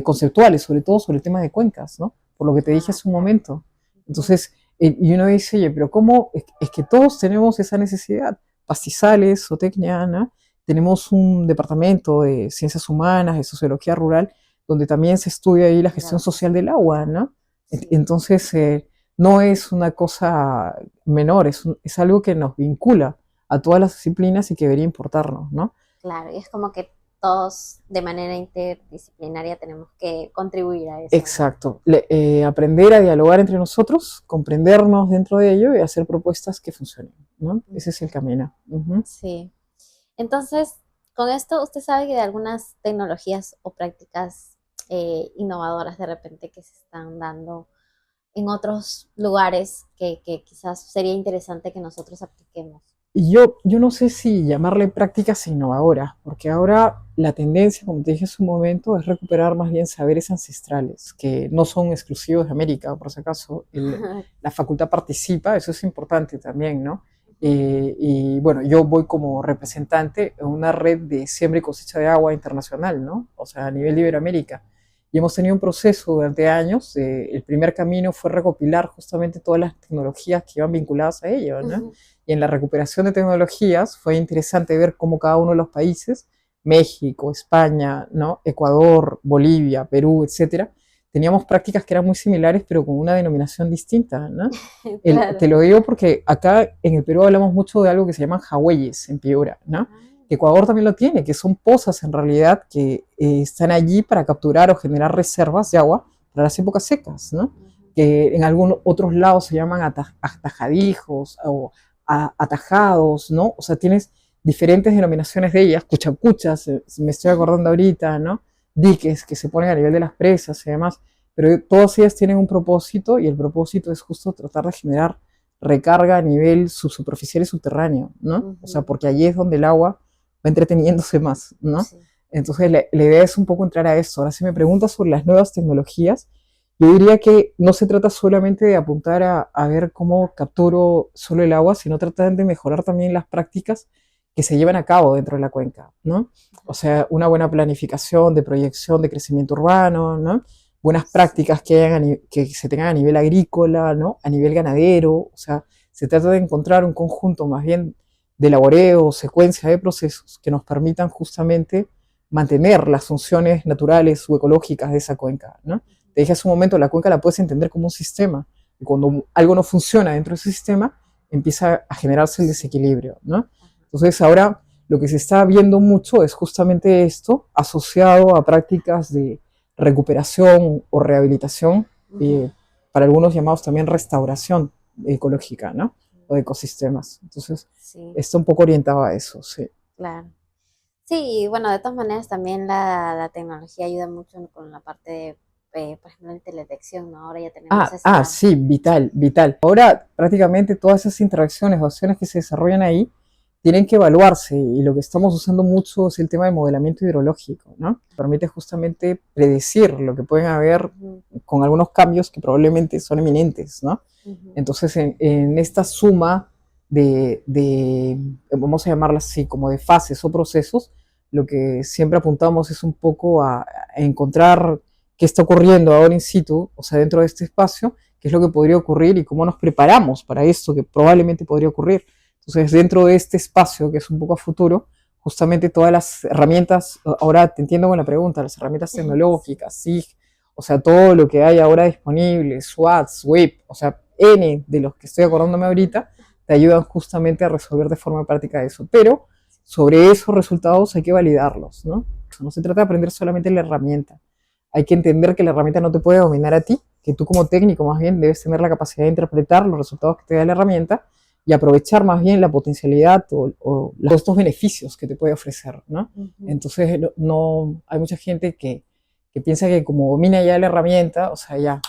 conceptuales, sobre todo sobre el tema de cuencas, ¿no? Por lo que te dije hace un momento. Entonces, y uno dice, oye, pero ¿cómo? Es que todos tenemos esa necesidad. Pastizales, zootecnia, ¿no? Tenemos un departamento de ciencias humanas, de sociología rural, donde también se estudia ahí la gestión social del agua, ¿no? Sí. Entonces, no es una cosa menor, es algo que nos vincula a todas las disciplinas y que debería importarnos, ¿no? Claro, y es como que todos de manera interdisciplinaria tenemos que contribuir a eso, ¿no? Exacto. Aprender a dialogar entre nosotros, comprendernos dentro de ello y hacer propuestas que funcionen, ¿no? Ese es el camino. Uh-huh. Sí. Entonces, con esto, usted sabe que de algunas tecnologías o prácticas innovadoras de repente que se están dando en otros lugares que quizás sería interesante que nosotros apliquemos. Y yo no sé si llamarle prácticas innovadoras, porque ahora la tendencia, como te dije hace un momento, es recuperar más bien saberes ancestrales, que no son exclusivos de América, por si acaso. La facultad participa, eso es importante también, ¿no? Y bueno, yo voy como representante en una red de siembra y cosecha de agua internacional, ¿no? O sea, a nivel de Iberoamérica. Y hemos tenido un proceso durante años. El primer camino fue recopilar justamente todas las tecnologías que iban vinculadas a ello, ¿no? Uh-huh. Y en la recuperación de tecnologías fue interesante ver cómo cada uno de los países, México, España, ¿no? Ecuador, Bolivia, Perú, etcétera, teníamos prácticas que eran muy similares, pero con una denominación distinta, ¿no? Claro. Te lo digo porque acá en el Perú hablamos mucho de algo que se llaman jagüeyes en Piura, ¿no? Ecuador también lo tiene, que son pozas en realidad que están allí para capturar o generar reservas de agua para las épocas secas, ¿no? Que en algunos otros lados se llaman atajadijos o atajados, ¿no? O sea, tienes diferentes denominaciones de ellas, cuchacuchas, me estoy acordando ahorita, ¿no? Diques que se ponen a nivel de las presas y demás, pero todas ellas tienen un propósito y el propósito es justo tratar de generar recarga a nivel subsuperficial y subterráneo, ¿no? Uh-huh. O sea, porque allí es donde el agua va entreteniéndose más, ¿no? Sí. Entonces la idea es un poco entrar a eso. Ahora, si me preguntas sobre las nuevas tecnologías, yo diría que no se trata solamente de apuntar a ver cómo capturo solo el agua, sino tratar de mejorar también las prácticas que se llevan a cabo dentro de la cuenca, ¿no? O sea, una buena planificación de proyección de crecimiento urbano, ¿no? Buenas prácticas que se tengan a nivel agrícola, ¿no? A nivel ganadero, o sea, se trata de encontrar un conjunto más bien de laboreo, secuencia de procesos que nos permitan justamente mantener las funciones naturales o ecológicas de esa cuenca, ¿no? Te dije hace un momento, la cuenca la puedes entender como un sistema, y cuando algo no funciona dentro de ese sistema, empieza a generarse el desequilibrio, ¿no? Entonces ahora lo que se está viendo mucho es justamente esto, asociado a prácticas de recuperación o rehabilitación, para algunos llamados también restauración ecológica, ¿no? O de ecosistemas. Entonces, Sí, está un poco orientado a eso, sí. claro. Sí, y bueno, de todas maneras también la tecnología ayuda mucho con la parte de, por ejemplo, en teledetección, ¿no? Ahora ya tenemos esa... Sí, vital, vital. Ahora prácticamente todas esas interacciones o acciones que se desarrollan ahí tienen que evaluarse y lo que estamos usando mucho es el tema de modelamiento hidrológico, ¿no? Permite justamente predecir lo que pueden haber Uh-huh. con algunos cambios que probablemente son eminentes, ¿no? Uh-huh. Entonces, en esta suma vamos a llamarla así, como de fases o procesos, lo que siempre apuntamos es un poco a encontrar qué está ocurriendo ahora in situ, o sea, dentro de este espacio, qué es lo que podría ocurrir y cómo nos preparamos para esto que probablemente podría ocurrir. Entonces, dentro de este espacio, que es un poco a futuro, justamente todas las herramientas, ahora te entiendo con la pregunta, las herramientas tecnológicas, SIG, o sea, todo lo que hay ahora disponible, SWAT, SWIP, o sea, N de los que estoy acordándome ahorita, te ayudan justamente a resolver de forma práctica eso. Pero sobre esos resultados hay que validarlos, ¿no? O sea, no se trata de aprender solamente la herramienta. Hay que entender que la herramienta no te puede dominar a ti, que tú como técnico más bien debes tener la capacidad de interpretar los resultados que te da la herramienta y aprovechar más bien la potencialidad o estos beneficios que te puede ofrecer, ¿no? Uh-huh. Entonces, no, hay mucha gente que piensa que como domina ya la herramienta, o sea, ya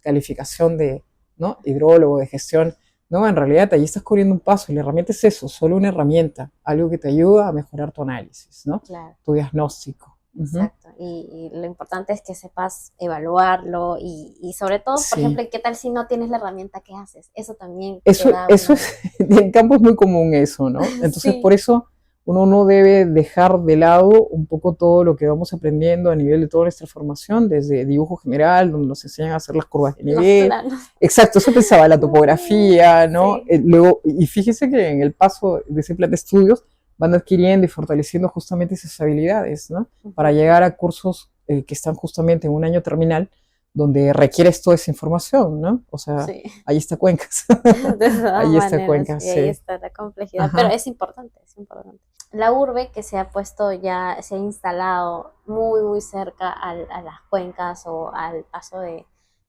calificación de, ¿no? Hidrólogo, de gestión, no, en realidad allí estás cubriendo un paso y la herramienta es eso, solo una herramienta, algo que te ayuda a mejorar tu análisis, ¿no? Claro. Tu diagnóstico. Exacto, y lo importante es que sepas evaluarlo y sobre todo, por Sí. ejemplo, ¿qué tal si no tienes la herramienta? ¿Qué haces? Eso también Eso, te da eso es, en campo es muy común eso, ¿no? Entonces, Sí. por eso uno no debe dejar de lado un poco todo lo que vamos aprendiendo a nivel de toda nuestra formación, desde dibujo general, donde nos enseñan a hacer las curvas de nivel. Exacto, eso pensaba la topografía, ¿no? Sí. Luego, y fíjese que en el paso de ese plan de estudios van adquiriendo y fortaleciendo justamente esas habilidades, ¿no? Uh-huh. Para llegar a cursos que están justamente en un año terminal, donde requieres toda esa información, ¿no? O sea, Sí. ahí está Cuencas. De todas Ahí está maneras, Cuencas, y ahí sí. está la complejidad, pero Ajá. es importante, es importante. La urbe que se ha puesto ya, se ha instalado muy, muy cerca a las cuencas o al paso de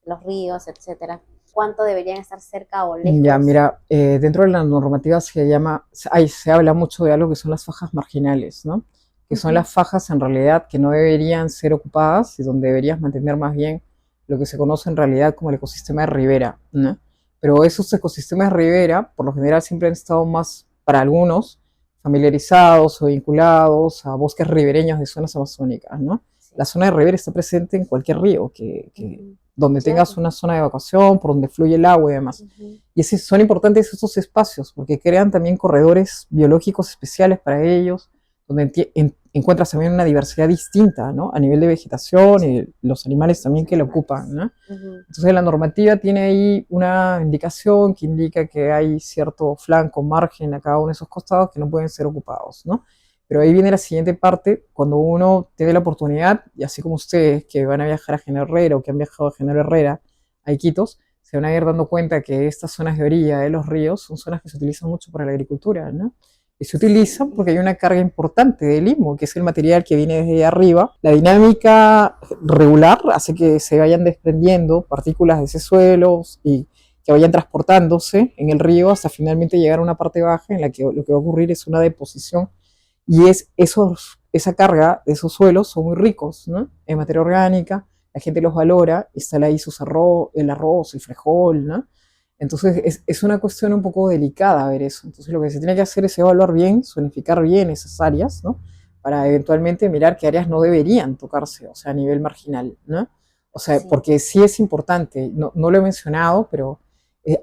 los ríos, etcétera. ¿Cuánto deberían estar cerca o Ya, lejos? mira, dentro de la normativa se habla mucho de algo que son las fajas marginales, ¿no? Que son Ujú, las fajas en realidad que no deberían ser ocupadas y donde deberías mantener más bien lo que se conoce en realidad como el ecosistema de ribera, ¿no? Pero esos ecosistemas de ribera, por lo general, siempre han estado más, para algunos, familiarizados o vinculados a bosques ribereños de zonas amazónicas, ¿no? sí. La zona de ribera está presente en cualquier río Ujú, donde tengas claro. una zona de evacuación, por donde fluye el agua y demás. Ujú, Y son importantes estos espacios porque crean también corredores biológicos especiales para ellos, donde encuentras también una diversidad distinta, ¿no? A nivel de vegetación sí, y los animales también los que lo ocupan, animales. ¿no? Ujú, Entonces la normativa tiene ahí una indicación que indica que hay cierto flanco, margen a cada uno de esos costados que no pueden ser ocupados, ¿no? Pero ahí viene la siguiente parte, cuando uno tiene la oportunidad, y así como ustedes que van a viajar a General Herrera o que han viajado a General Herrera, a Iquitos, se van a ir dando cuenta que estas zonas de orilla de los ríos son zonas que se utilizan mucho para la agricultura, ¿no? Y se utilizan sí. porque hay una carga importante de limo, que es el material que viene desde arriba. La dinámica regular hace que se vayan desprendiendo partículas de ese suelo y que vayan transportándose en el río hasta finalmente llegar a una parte baja en la que lo que va a ocurrir es una deposición y esa carga de esos suelos son muy ricos, ¿no? En materia orgánica, la gente los valora, instala ahí el arroz, el frijol, ¿no? Entonces es una cuestión un poco delicada ver eso. Entonces lo que se tiene que hacer es evaluar bien, zonificar bien esas áreas, ¿no? Para eventualmente mirar qué áreas no deberían tocarse, o sea, a nivel marginal, ¿no? O sea, Sí. porque sí es importante, no lo he mencionado, pero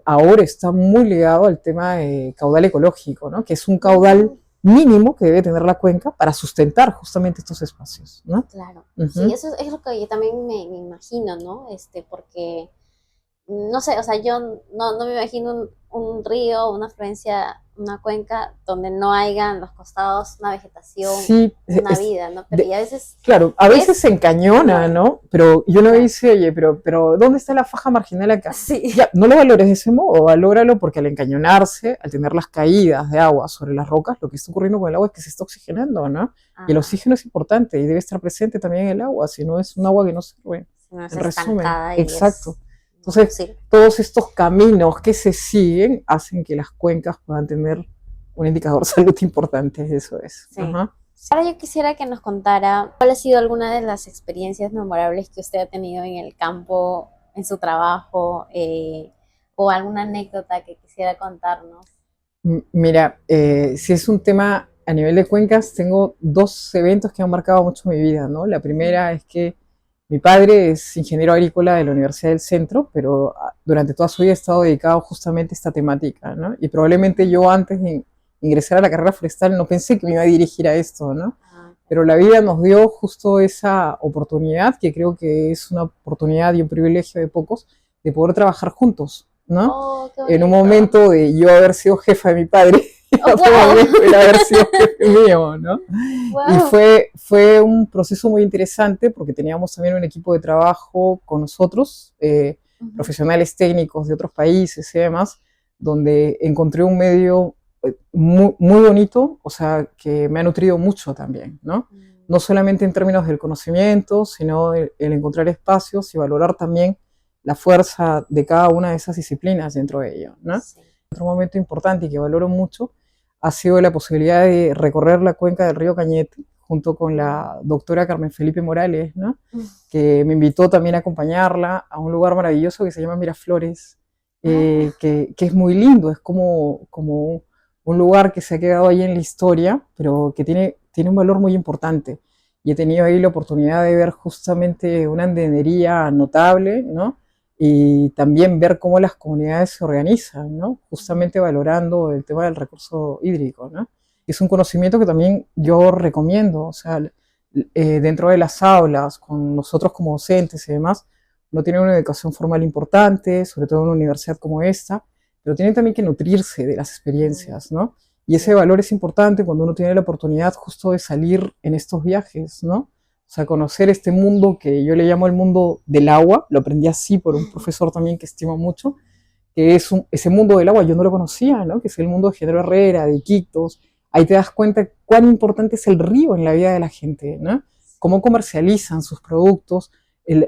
ahora está muy ligado al tema de caudal ecológico, ¿no? Que es un caudal Mm, mínimo que debe tener la cuenca para sustentar justamente estos espacios, ¿no? claro. Sí, Ujú. eso es lo que yo también me imagino, ¿no? Porque no sé, o sea, yo no me imagino un río, una afluencia, una cuenca donde no hayan los costados una vegetación, Sí, una vida, ¿no? Pero y de, a veces claro, a veces se ves y no encañona, hay. ¿no? Pero yo no Claro. dice, oye, pero ¿dónde está la faja marginal acá? Sí. Ya, no lo valores de ese modo, valóralo porque al encañonarse, al tener las caídas de agua sobre las rocas, lo que está ocurriendo con el agua es que se está oxigenando, ¿no? Y el Ajá. oxígeno es importante y debe estar presente también en el agua, si no es un agua que no sirve. Si no es En resumen, estancada y exacto. es. No Entonces, sirve. todos estos caminos que se siguen hacen que las cuencas puedan tener un indicador de salud importante, eso es. Sí. Ajá. Ahora yo quisiera que nos contara cuál ha sido alguna de las experiencias memorables que usted ha tenido en el campo, en su trabajo, o alguna anécdota que quisiera contarnos. Mira, si es un tema a nivel de cuencas, tengo dos eventos que han marcado mucho mi vida, ¿no? La Ujú. primera es que mi padre es ingeniero agrícola de la Universidad del Centro, pero durante toda su vida ha estado dedicado justamente a esta temática, ¿no? Y probablemente yo antes de ingresar a la carrera forestal no pensé que me iba a dirigir a esto, ¿no? Ah, qué Pero la bueno. vida nos dio justo esa oportunidad, que creo que es una oportunidad y un privilegio de pocos, de poder trabajar juntos, ¿no? Oh, qué En un bonito. momento de yo haber sido jefa de mi padre, en Oh, otro momento el haber sido wow. jefe mío, ¿no? Y Wow. fue un proceso muy interesante porque teníamos también un equipo de trabajo con nosotros, Ujú. profesionales técnicos de otros países y demás, donde encontré un medio muy, muy bonito, o sea, que me ha nutrido mucho también, ¿no? Mm, No solamente en términos del conocimiento, sino el encontrar espacios y valorar también la fuerza de cada una de esas disciplinas dentro de ello, ¿no? sí. Otro momento importante y que valoro mucho ha sido la posibilidad de recorrer la cuenca del río Cañete junto con Mm. la doctora Carmen Felipe Morales, ¿no? Mm. Que me invitó también a acompañarla a un lugar maravilloso que se llama Miraflores, Ah, que es muy lindo, es como un lugar que se ha quedado ahí en la historia, pero que tiene un valor muy importante. Y he tenido ahí la oportunidad de ver justamente una andenería notable, ¿no? Y también ver cómo las comunidades se organizan, ¿no? ujú. Justamente valorando el tema del recurso hídrico, ¿no? Es un conocimiento que también yo recomiendo, o sea, dentro de las aulas, con nosotros como docentes y demás, no tiene una educación formal importante, sobre todo en una universidad como esta, pero tienen también que nutrirse de las Mm, experiencias, ¿no? Y ese sí. valor es importante cuando uno tiene la oportunidad justo de salir en estos viajes, ¿no? sea, conocer este mundo que yo le llamo el mundo del agua, lo aprendí así por un profesor también que estimo mucho, que es ese mundo del agua, yo no lo conocía, ¿no? Que es el mundo de Genaro Herrera, de Iquitos. Ahí te das cuenta cuán importante es el río en la vida de la gente, ¿no? Cómo comercializan sus productos,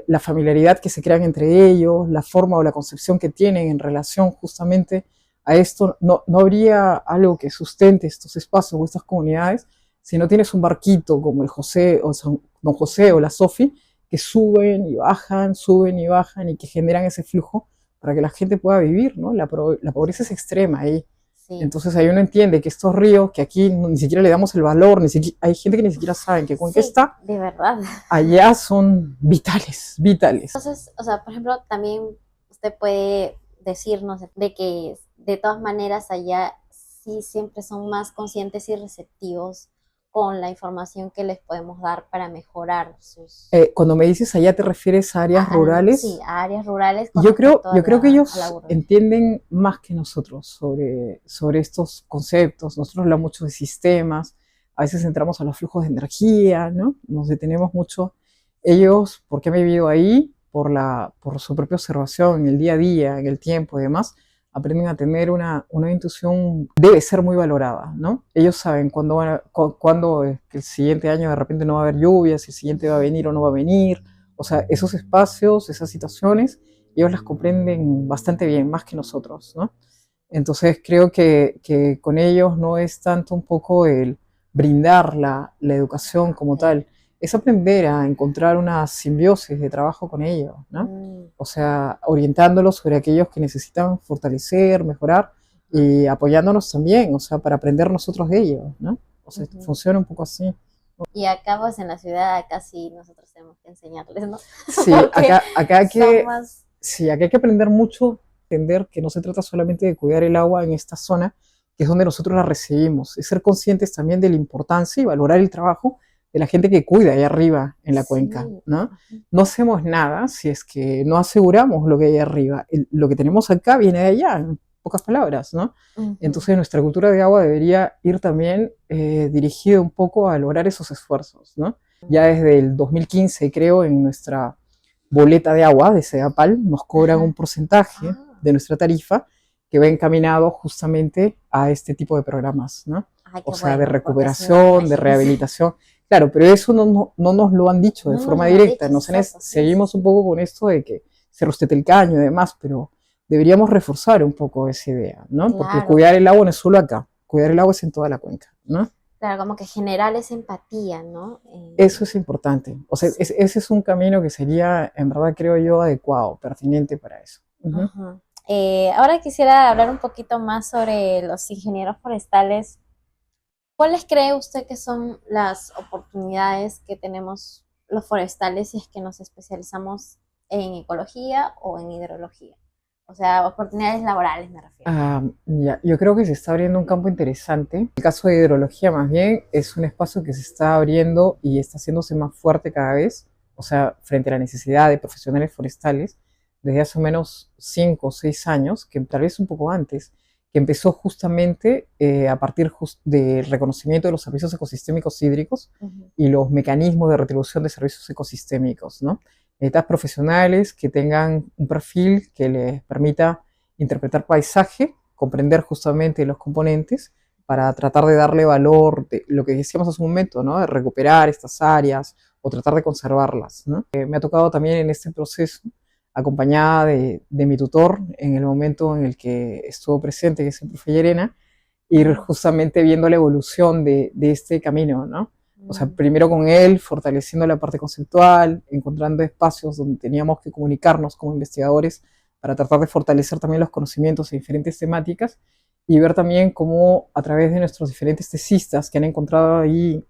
la familiaridad que se crean entre ellos, la forma o la concepción que tienen en relación justamente a esto. No habría algo que sustente estos espacios o estas comunidades si no tienes un barquito como el José o Don José o la Sofi, que suben y bajan y que generan ese flujo para que la gente pueda vivir, ¿no? La pobreza es extrema ahí. Sí. Entonces ahí uno entiende que estos ríos, que aquí ni siquiera le damos el valor, hay gente que ni siquiera sabe que Cuenca está, de verdad, allá son vitales. Entonces, o sea, por ejemplo, también usted puede decirnos de que de todas maneras allá sí siempre son más conscientes y receptivos con la información que les podemos dar para mejorar sus... Cuando me dices allá, ¿te refieres a áreas rurales? Sí, a áreas rurales. Yo creo que ellos entienden más que nosotros sobre estos conceptos. Nosotros hablamos mucho de sistemas, a veces entramos a los flujos de energía, ¿no? Nos detenemos mucho. Ellos, porque han vivido ahí, por su propia observación en el día a día, en el tiempo y demás, aprenden a tener una intuición, debe ser muy valorada, ¿no? Ellos saben cuándo es que el siguiente año de repente no va a haber lluvias, si el siguiente va a venir o no va a venir. O sea, esos espacios, esas situaciones, ellos las comprenden bastante bien, más que nosotros, ¿no? Entonces creo que con ellos no es tanto un poco el brindar la educación como tal, es aprender a encontrar una simbiosis de trabajo con ellos, ¿no? O sea, orientándolos sobre aquellos que necesitan fortalecer, mejorar y apoyándonos también, o sea, para aprender nosotros de ellos, ¿no? O sea, funciona un poco así. Y acá, pues, en la ciudad, casi nosotros tenemos que enseñarles, ¿no? Sí, acá hay que aprender mucho, entender que no se trata solamente de cuidar el agua en esta zona, que es donde nosotros la recibimos, es ser conscientes también de la importancia y valorar el trabajo de la gente que cuida ahí arriba en la cuenca, ¿no? No hacemos nada si es que no aseguramos lo que hay arriba. Lo que tenemos acá viene de allá, en pocas palabras, ¿no? Entonces nuestra cultura de agua debería ir también dirigida un poco a lograr esos esfuerzos, ¿no? Ya desde el 2015, creo, en nuestra boleta de agua de Sedapal nos cobran un porcentaje de nuestra tarifa que va encaminado justamente a este tipo de programas, ¿no? O sea, de recuperación, de rehabilitación. Claro, pero eso no nos lo han dicho de forma directa. Seguimos un poco con esto de que se rostete el caño y demás, pero deberíamos reforzar un poco esa idea, ¿no? Claro. Porque cuidar el agua no es solo acá, cuidar el agua es en toda la cuenca, ¿no? Claro, como que generar esa empatía, ¿no? Eso es importante. O sea, ese es un camino que sería, en verdad, creo yo, adecuado, pertinente para eso. Ahora quisiera hablar un poquito más sobre los ingenieros forestales. ¿Cuáles cree usted que son las oportunidades que tenemos los forestales si es que nos especializamos en ecología o en hidrología? O sea, oportunidades laborales me refiero. Yo creo que se está abriendo un campo interesante. El caso de hidrología más bien es un espacio que se está abriendo y está haciéndose más fuerte cada vez, o sea, frente a la necesidad de profesionales forestales, desde hace menos 5 o 6 años, que tal vez un poco antes, que empezó justamente a partir del reconocimiento de los servicios ecosistémicos hídricos y los mecanismos de retribución de servicios ecosistémicos, ¿no? Necesitas profesionales que tengan un perfil que les permita interpretar paisaje, comprender justamente los componentes para tratar de darle valor, de lo que decíamos hace un momento, ¿no? De recuperar estas áreas o tratar de conservarlas, ¿no? Me ha tocado también en este proceso, acompañada de mi tutor en el momento en el que estuvo presente, que es el profe Llerena, ir justamente viendo la evolución de este camino, ¿no? O sea, primero con él, fortaleciendo la parte conceptual, encontrando espacios donde teníamos que comunicarnos como investigadores para tratar de fortalecer también los conocimientos en diferentes temáticas y ver también cómo a través de nuestros diferentes tesistas que han encontrado ahí,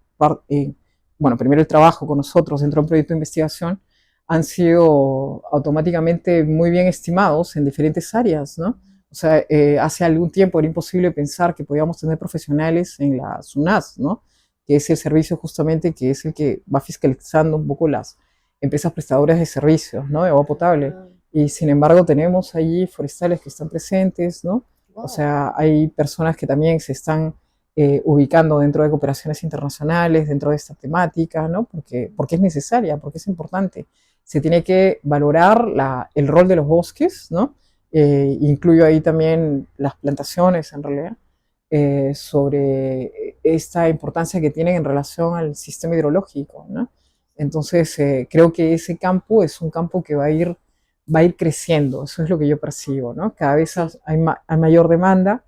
bueno, primero el trabajo con nosotros dentro de un proyecto de investigación, han sido automáticamente muy bien estimados en diferentes áreas, ¿no? O sea, hace algún tiempo era imposible pensar que podíamos tener profesionales en la SUNAS, ¿no? Que es el servicio justamente que es el que va fiscalizando un poco las empresas prestadoras de servicios, ¿no? De agua potable. Y sin embargo tenemos allí forestales que están presentes, ¿no? O sea, hay personas que también se están ubicando dentro de cooperaciones internacionales, dentro de esta temática, ¿no? Porque es necesaria, porque es importante. Se tiene que valorar el rol de los bosques, ¿no? Incluyo ahí también las plantaciones, en realidad, sobre esta importancia que tienen en relación al sistema hidrológico, ¿no? Entonces, creo que ese campo es un campo que va a ir creciendo, eso es lo que yo percibo, ¿no? Cada vez hay mayor demanda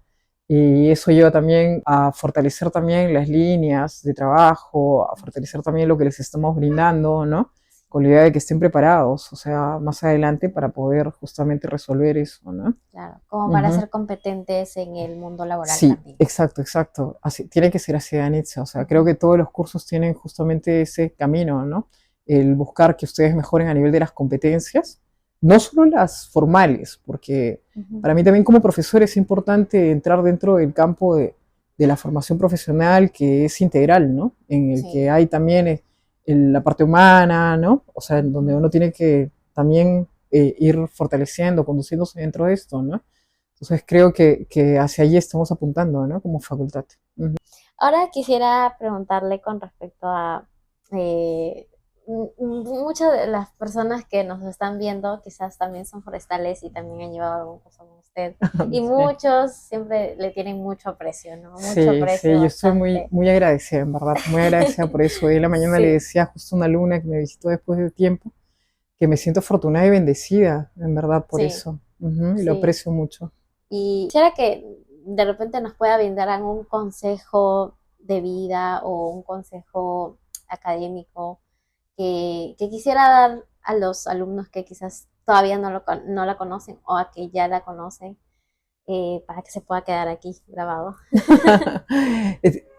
y eso lleva también a fortalecer también las líneas de trabajo, a fortalecer también lo que les estamos brindando, ¿no? Con la idea de que estén preparados, o sea, más adelante para poder justamente resolver eso, ¿no? Claro, como para ser competentes en el mundo laboral Sí, también. exacto, exacto. Así, tiene que ser así, Danitza. O sea, creo que todos los cursos tienen justamente ese camino, ¿no? El buscar que ustedes mejoren a nivel de las competencias, no solo las formales, porque para mí también como profesor es importante entrar dentro del campo de la formación profesional que es integral, ¿no? En el que hay también la parte humana, ¿no? O sea, en donde uno tiene que también ir fortaleciendo, conduciéndose dentro de esto, ¿no? Entonces creo que hacia allí estamos apuntando, ¿no? Como facultad. Ahora quisiera preguntarle con respecto a muchas de las personas que nos están viendo quizás también son forestales y también han llevado algún curso con usted. Y Sí. muchos siempre le tienen mucho aprecio, ¿no? Mucho Sí, aprecio, yo estoy bastante. muy agradecida, en verdad, muy agradecida por eso. Hoy en la mañana le Sí, decía justo a una alumna que me visitó después de tiempo que me siento afortunada y bendecida, en verdad, por sí, eso. Y lo sí. aprecio mucho. Y quisiera que de repente nos pueda brindar algún consejo de vida o un consejo académico que quisiera dar a los alumnos que quizás todavía no la conocen o a que ya la conocen, para que se pueda quedar aquí grabado.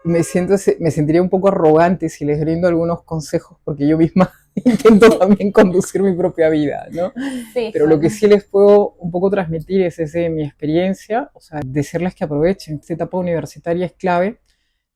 Me sentiría un poco arrogante si les brindo algunos consejos, porque yo misma intento también conducir mi propia vida, ¿no? Sí, Pero lo que suena. sí les puedo un poco transmitir es desde mi experiencia, o sea, decirles que aprovechen. Esta etapa universitaria es clave,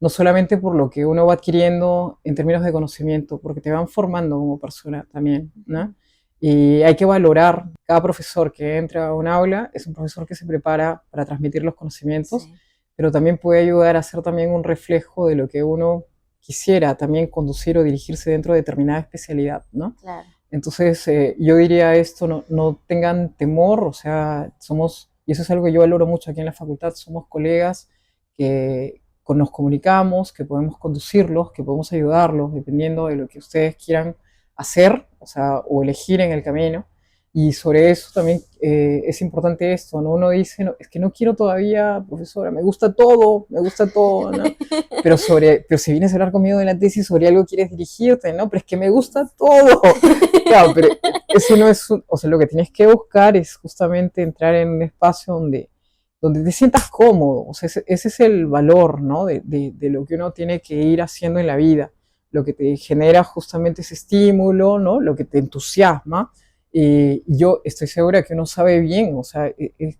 no solamente por lo que uno va adquiriendo en términos de conocimiento, porque te van formando como persona también, ¿no? Y hay que valorar cada profesor que entra a un aula, es un profesor que se prepara para transmitir los conocimientos, Sí, pero también puede ayudar a ser también un reflejo de lo que uno quisiera también conducir o dirigirse dentro de determinada especialidad, ¿no? claro. Entonces, yo diría esto, no tengan temor, o sea, y eso es algo que yo valoro mucho aquí en la facultad, somos colegas que nos comunicamos, que podemos conducirlos, que podemos ayudarlos, dependiendo de lo que ustedes quieran hacer, o sea, o elegir en el camino. Y sobre eso también es importante esto, ¿no? Uno dice, no, es que no quiero todavía, profesora, me gusta todo, ¿no? Pero si vienes a hablar conmigo de la tesis, sobre algo quieres dirigirte, ¿no? Pero es que me gusta todo. Claro, pero eso no es, o sea, lo que tienes que buscar es justamente entrar en un espacio donde te sientas cómodo, o sea, ese es el valor, ¿no? De lo que uno tiene que ir haciendo en la vida, lo que te genera justamente ese estímulo, ¿no? Lo que te entusiasma. Yo estoy segura que uno sabe bien, o sea,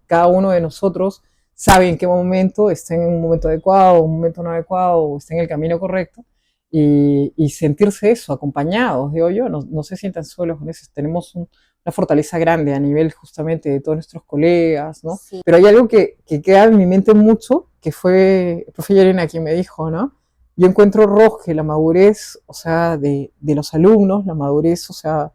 cada uno de nosotros sabe en qué momento está en un momento adecuado, un momento no adecuado, o está en el camino correcto, y sentirse eso, acompañados, digo yo, no se sientan solos con eso, tenemos una fortaleza grande a nivel justamente de todos nuestros colegas, ¿no? Sí, Pero hay algo que queda en mi mente mucho, que fue el profe Llerena quien me dijo, ¿no? Yo encuentro, Roge, la madurez, o sea, de los alumnos, la madurez, o sea,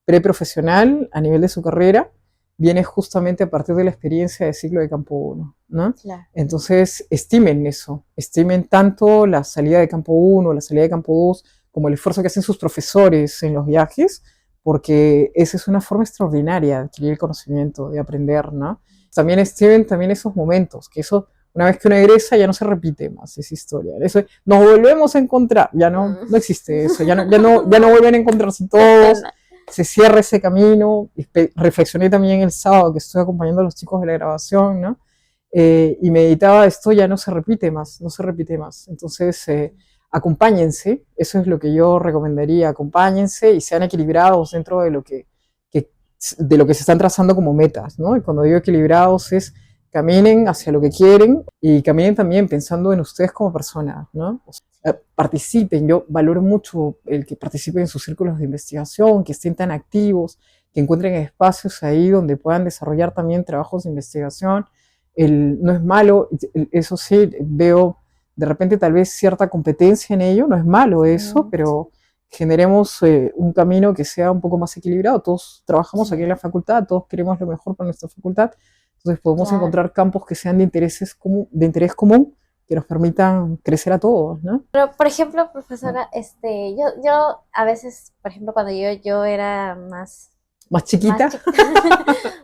preprofesional a nivel de su carrera, viene justamente a partir de la experiencia de ciclo de campo 1, ¿no? claro. Entonces, estimen eso, estimen tanto la salida de campo 1, la salida de campo 2, como el esfuerzo que hacen sus profesores en los viajes, porque esa es una forma extraordinaria de adquirir el conocimiento, de aprender, ¿no? También estimen también esos momentos, que eso, una vez que uno egresa, ya no se repite más esa historia. Eso, nos volvemos a encontrar, ya no existe eso, ya no vuelven a encontrarse Qué todos, pena. se cierra ese camino. Reflexioné también el sábado que estoy acompañando a los chicos de la grabación, ¿no? Y meditaba, esto ya no se repite más, no se repite más. Entonces, acompáñense, eso es lo que yo recomendaría, acompáñense y sean equilibrados dentro de lo que se están trazando como metas, ¿no? Y cuando digo equilibrados es caminen hacia lo que quieren y caminen también pensando en ustedes como personas, ¿no? O sea, participen, yo valoro mucho el que participen en sus círculos de investigación, que estén tan activos, que encuentren espacios ahí donde puedan desarrollar también trabajos de investigación. No es malo, eso sí, veo De repente tal vez cierta competencia en ello, no es malo eso, pero generemos un camino que sea un poco más equilibrado. Todos trabajamos aquí en la facultad, todos queremos lo mejor para nuestra facultad, entonces podemos encontrar campos que sean de interés común, que nos permitan crecer a todos, ¿no? Pero, por ejemplo, profesora, yo a veces, por ejemplo, cuando yo era ¿Más chiquita? más chiquita,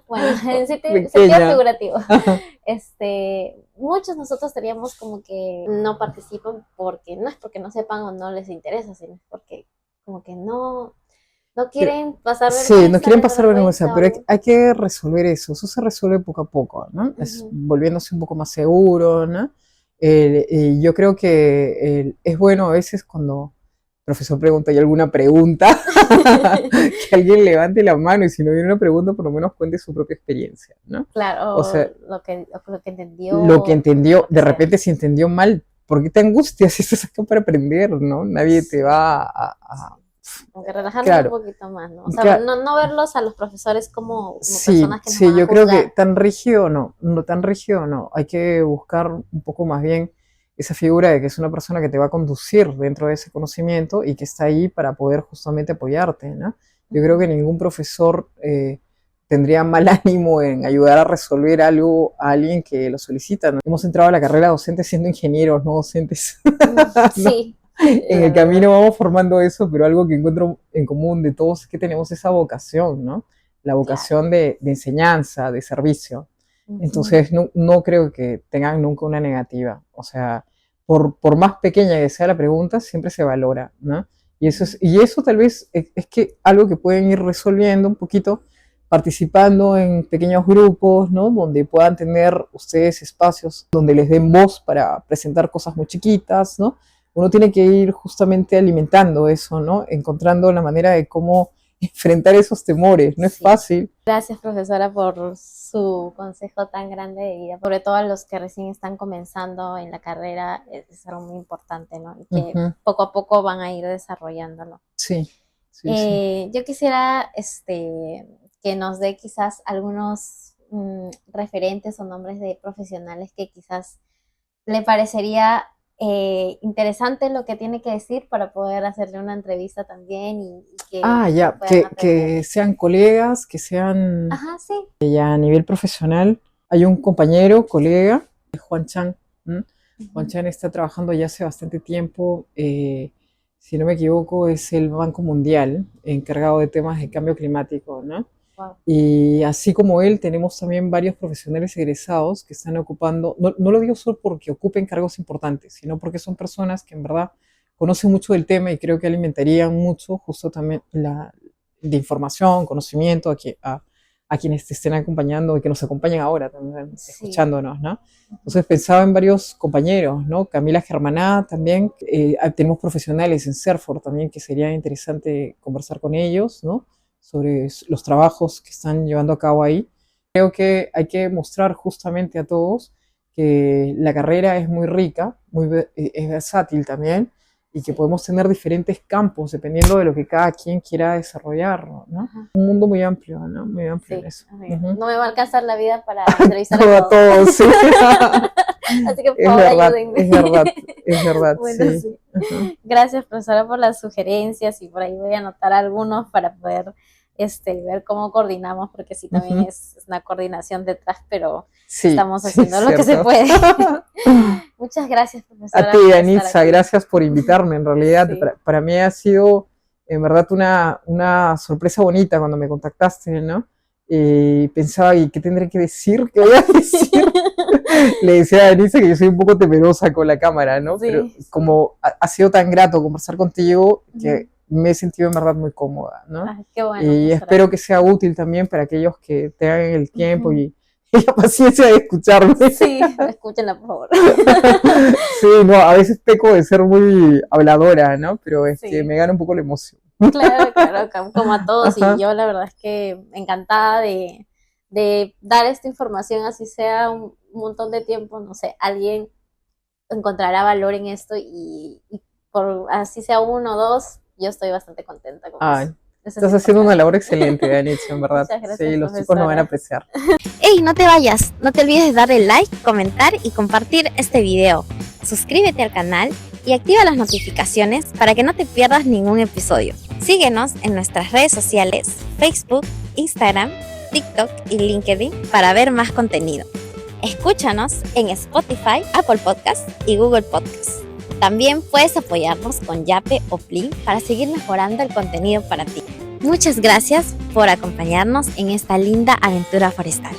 bueno, en sentido Pequeña. figurativo, muchos nosotros teníamos como que no participan porque no es porque no sepan o no les interesa, sino es porque como que no quieren pasar Sí, vergüenza, no quieren les da pasar vergüenza, pero vergüenza. hay que resolver eso. Eso se resuelve poco a poco, ¿no? Es volviéndose un poco más seguro, ¿no? Y yo creo que es bueno a veces cuando el profesor pregunta, ¿hay alguna pregunta? Que alguien levante la mano y si no viene una pregunta, por lo menos cuente su propia experiencia, ¿no? Claro, O sea, lo que entendió, lo que entendió, lo que de sea. repente si entendió mal, ¿por qué te angustias si estás acá para aprender, ¿no? Nadie te va a Como que relajarnos claro, un poquito más, ¿no? O sea, no verlos a los profesores como sí, personas que nos sí, van a yo creo que juzgar. tan rígido no, no tan rígido no. Hay que buscar un poco más bien esa figura de que es una persona que te va a conducir dentro de ese conocimiento y que está ahí para poder justamente apoyarte, ¿no? Yo creo que ningún profesor tendría mal ánimo en ayudar a resolver algo a alguien que lo solicita, ¿no? Hemos entrado a la carrera docente siendo ingenieros, no docentes, ¿no? Sí, En el la verdad. camino vamos formando eso, pero algo que encuentro en común de todos es que tenemos esa vocación, ¿no? La Claro. vocación de enseñanza, de servicio. Ujú. Entonces, no creo que tengan nunca una negativa. O sea, por más pequeña que sea la pregunta, siempre se valora, ¿no? Y eso tal vez es que algo que pueden ir resolviendo un poquito participando en pequeños grupos, ¿no? Donde puedan tener ustedes espacios donde les den voz para presentar cosas muy chiquitas, ¿no? Uno tiene que ir justamente alimentando eso, ¿no? Encontrando la manera de cómo enfrentar esos temores. No es Sí. fácil. Gracias, profesora, por su consejo tan grande de vida. Sobre todo a los que recién están comenzando en la carrera, es algo muy importante, ¿no? Y que Ujú. poco a poco van a ir desarrollándolo. Sí, sí, sí. Yo quisiera que nos dé quizás algunos referentes o nombres de profesionales que quizás le parecería interesante lo que tiene que decir para poder hacerle una entrevista también y que Ah, ya, puedan aprender. que sean colegas, que sean Ajá, sí. ya a nivel profesional. Hay un compañero, colega, Juan Chan. ¿M? Juan Ujú. Chan está trabajando ya hace bastante tiempo, si no me equivoco, es el Banco Mundial, encargado de temas de cambio climático, ¿no? Wow. Y así como él, tenemos también varios profesionales egresados que están ocupando, no lo digo solo porque ocupen cargos importantes, sino porque son personas que en verdad conocen mucho del tema y creo que alimentarían mucho justo también de información, conocimiento a quienes te estén acompañando y que nos acompañan ahora también, Sí. escuchándonos, ¿no? Entonces pensaba en varios compañeros, ¿no? Camila Germaná también, tenemos profesionales en Serfor también que sería interesante conversar con ellos, ¿no? Sobre los trabajos que están llevando a cabo ahí. Creo que hay que mostrar justamente a todos que la carrera es muy rica, es versátil también, y que Sí. podemos tener diferentes campos dependiendo de lo que cada quien quiera desarrollar, ¿no? Ajá. Un mundo muy amplio, ¿no? Muy amplio en Sí. eso. No me va a alcanzar la vida para entrevistar a Todo, todos. todo, sí. Así que por Es favor verdad, ayúdenme. es verdad, es verdad, Bueno, sí. sí. Ajá. Gracias, profesora, por las sugerencias y por ahí voy a anotar algunos para poder ver cómo coordinamos, porque sí, también Ujú. es una coordinación detrás, pero Sí, estamos sí, haciendo lo que se cierto. puede. Muchas gracias, A profesora, ti, por estar Anitza, aquí. gracias por invitarme. En realidad, Sí. para mí ha sido en verdad una sorpresa bonita cuando me contactaste, ¿no? Y pensaba, ¿y qué tendré que decir? ¿Qué voy a decir? Le decía a Anitza que yo soy un poco temerosa con la cámara, ¿no? Pero Sí, sí. como ha sido tan grato conversar contigo Ujú. que me he sentido en verdad muy cómoda, ¿no? Ay, qué bueno, Y profesora. espero que sea útil también para aquellos que tengan el tiempo Ujú. y la paciencia de escucharme. Sí, escúchenla, por favor. Sí, no, a veces peco de ser muy habladora, ¿no? Pero Sí. me gana un poco la emoción. Claro, claro, como a todos. Y Ajá. yo la verdad es que encantada de dar esta información, así sea un montón de tiempo, no sé, alguien encontrará valor en esto y por así sea uno o dos, yo estoy bastante contenta con eso. Ay, Estás haciendo una labor excelente, Danitza, en verdad. Muchas gracias, Sí, los chicos profesora. lo van a apreciar. ¡Ey, no te vayas! No te olvides de darle like, comentar y compartir este video. Suscríbete al canal y activa las notificaciones para que no te pierdas ningún episodio. Síguenos en nuestras redes sociales, Facebook, Instagram, TikTok y LinkedIn para ver más contenido. Escúchanos en Spotify, Apple Podcasts y Google Podcasts. También puedes apoyarnos con Yape o Plin para seguir mejorando el contenido para ti. Muchas gracias por acompañarnos en esta linda aventura forestal.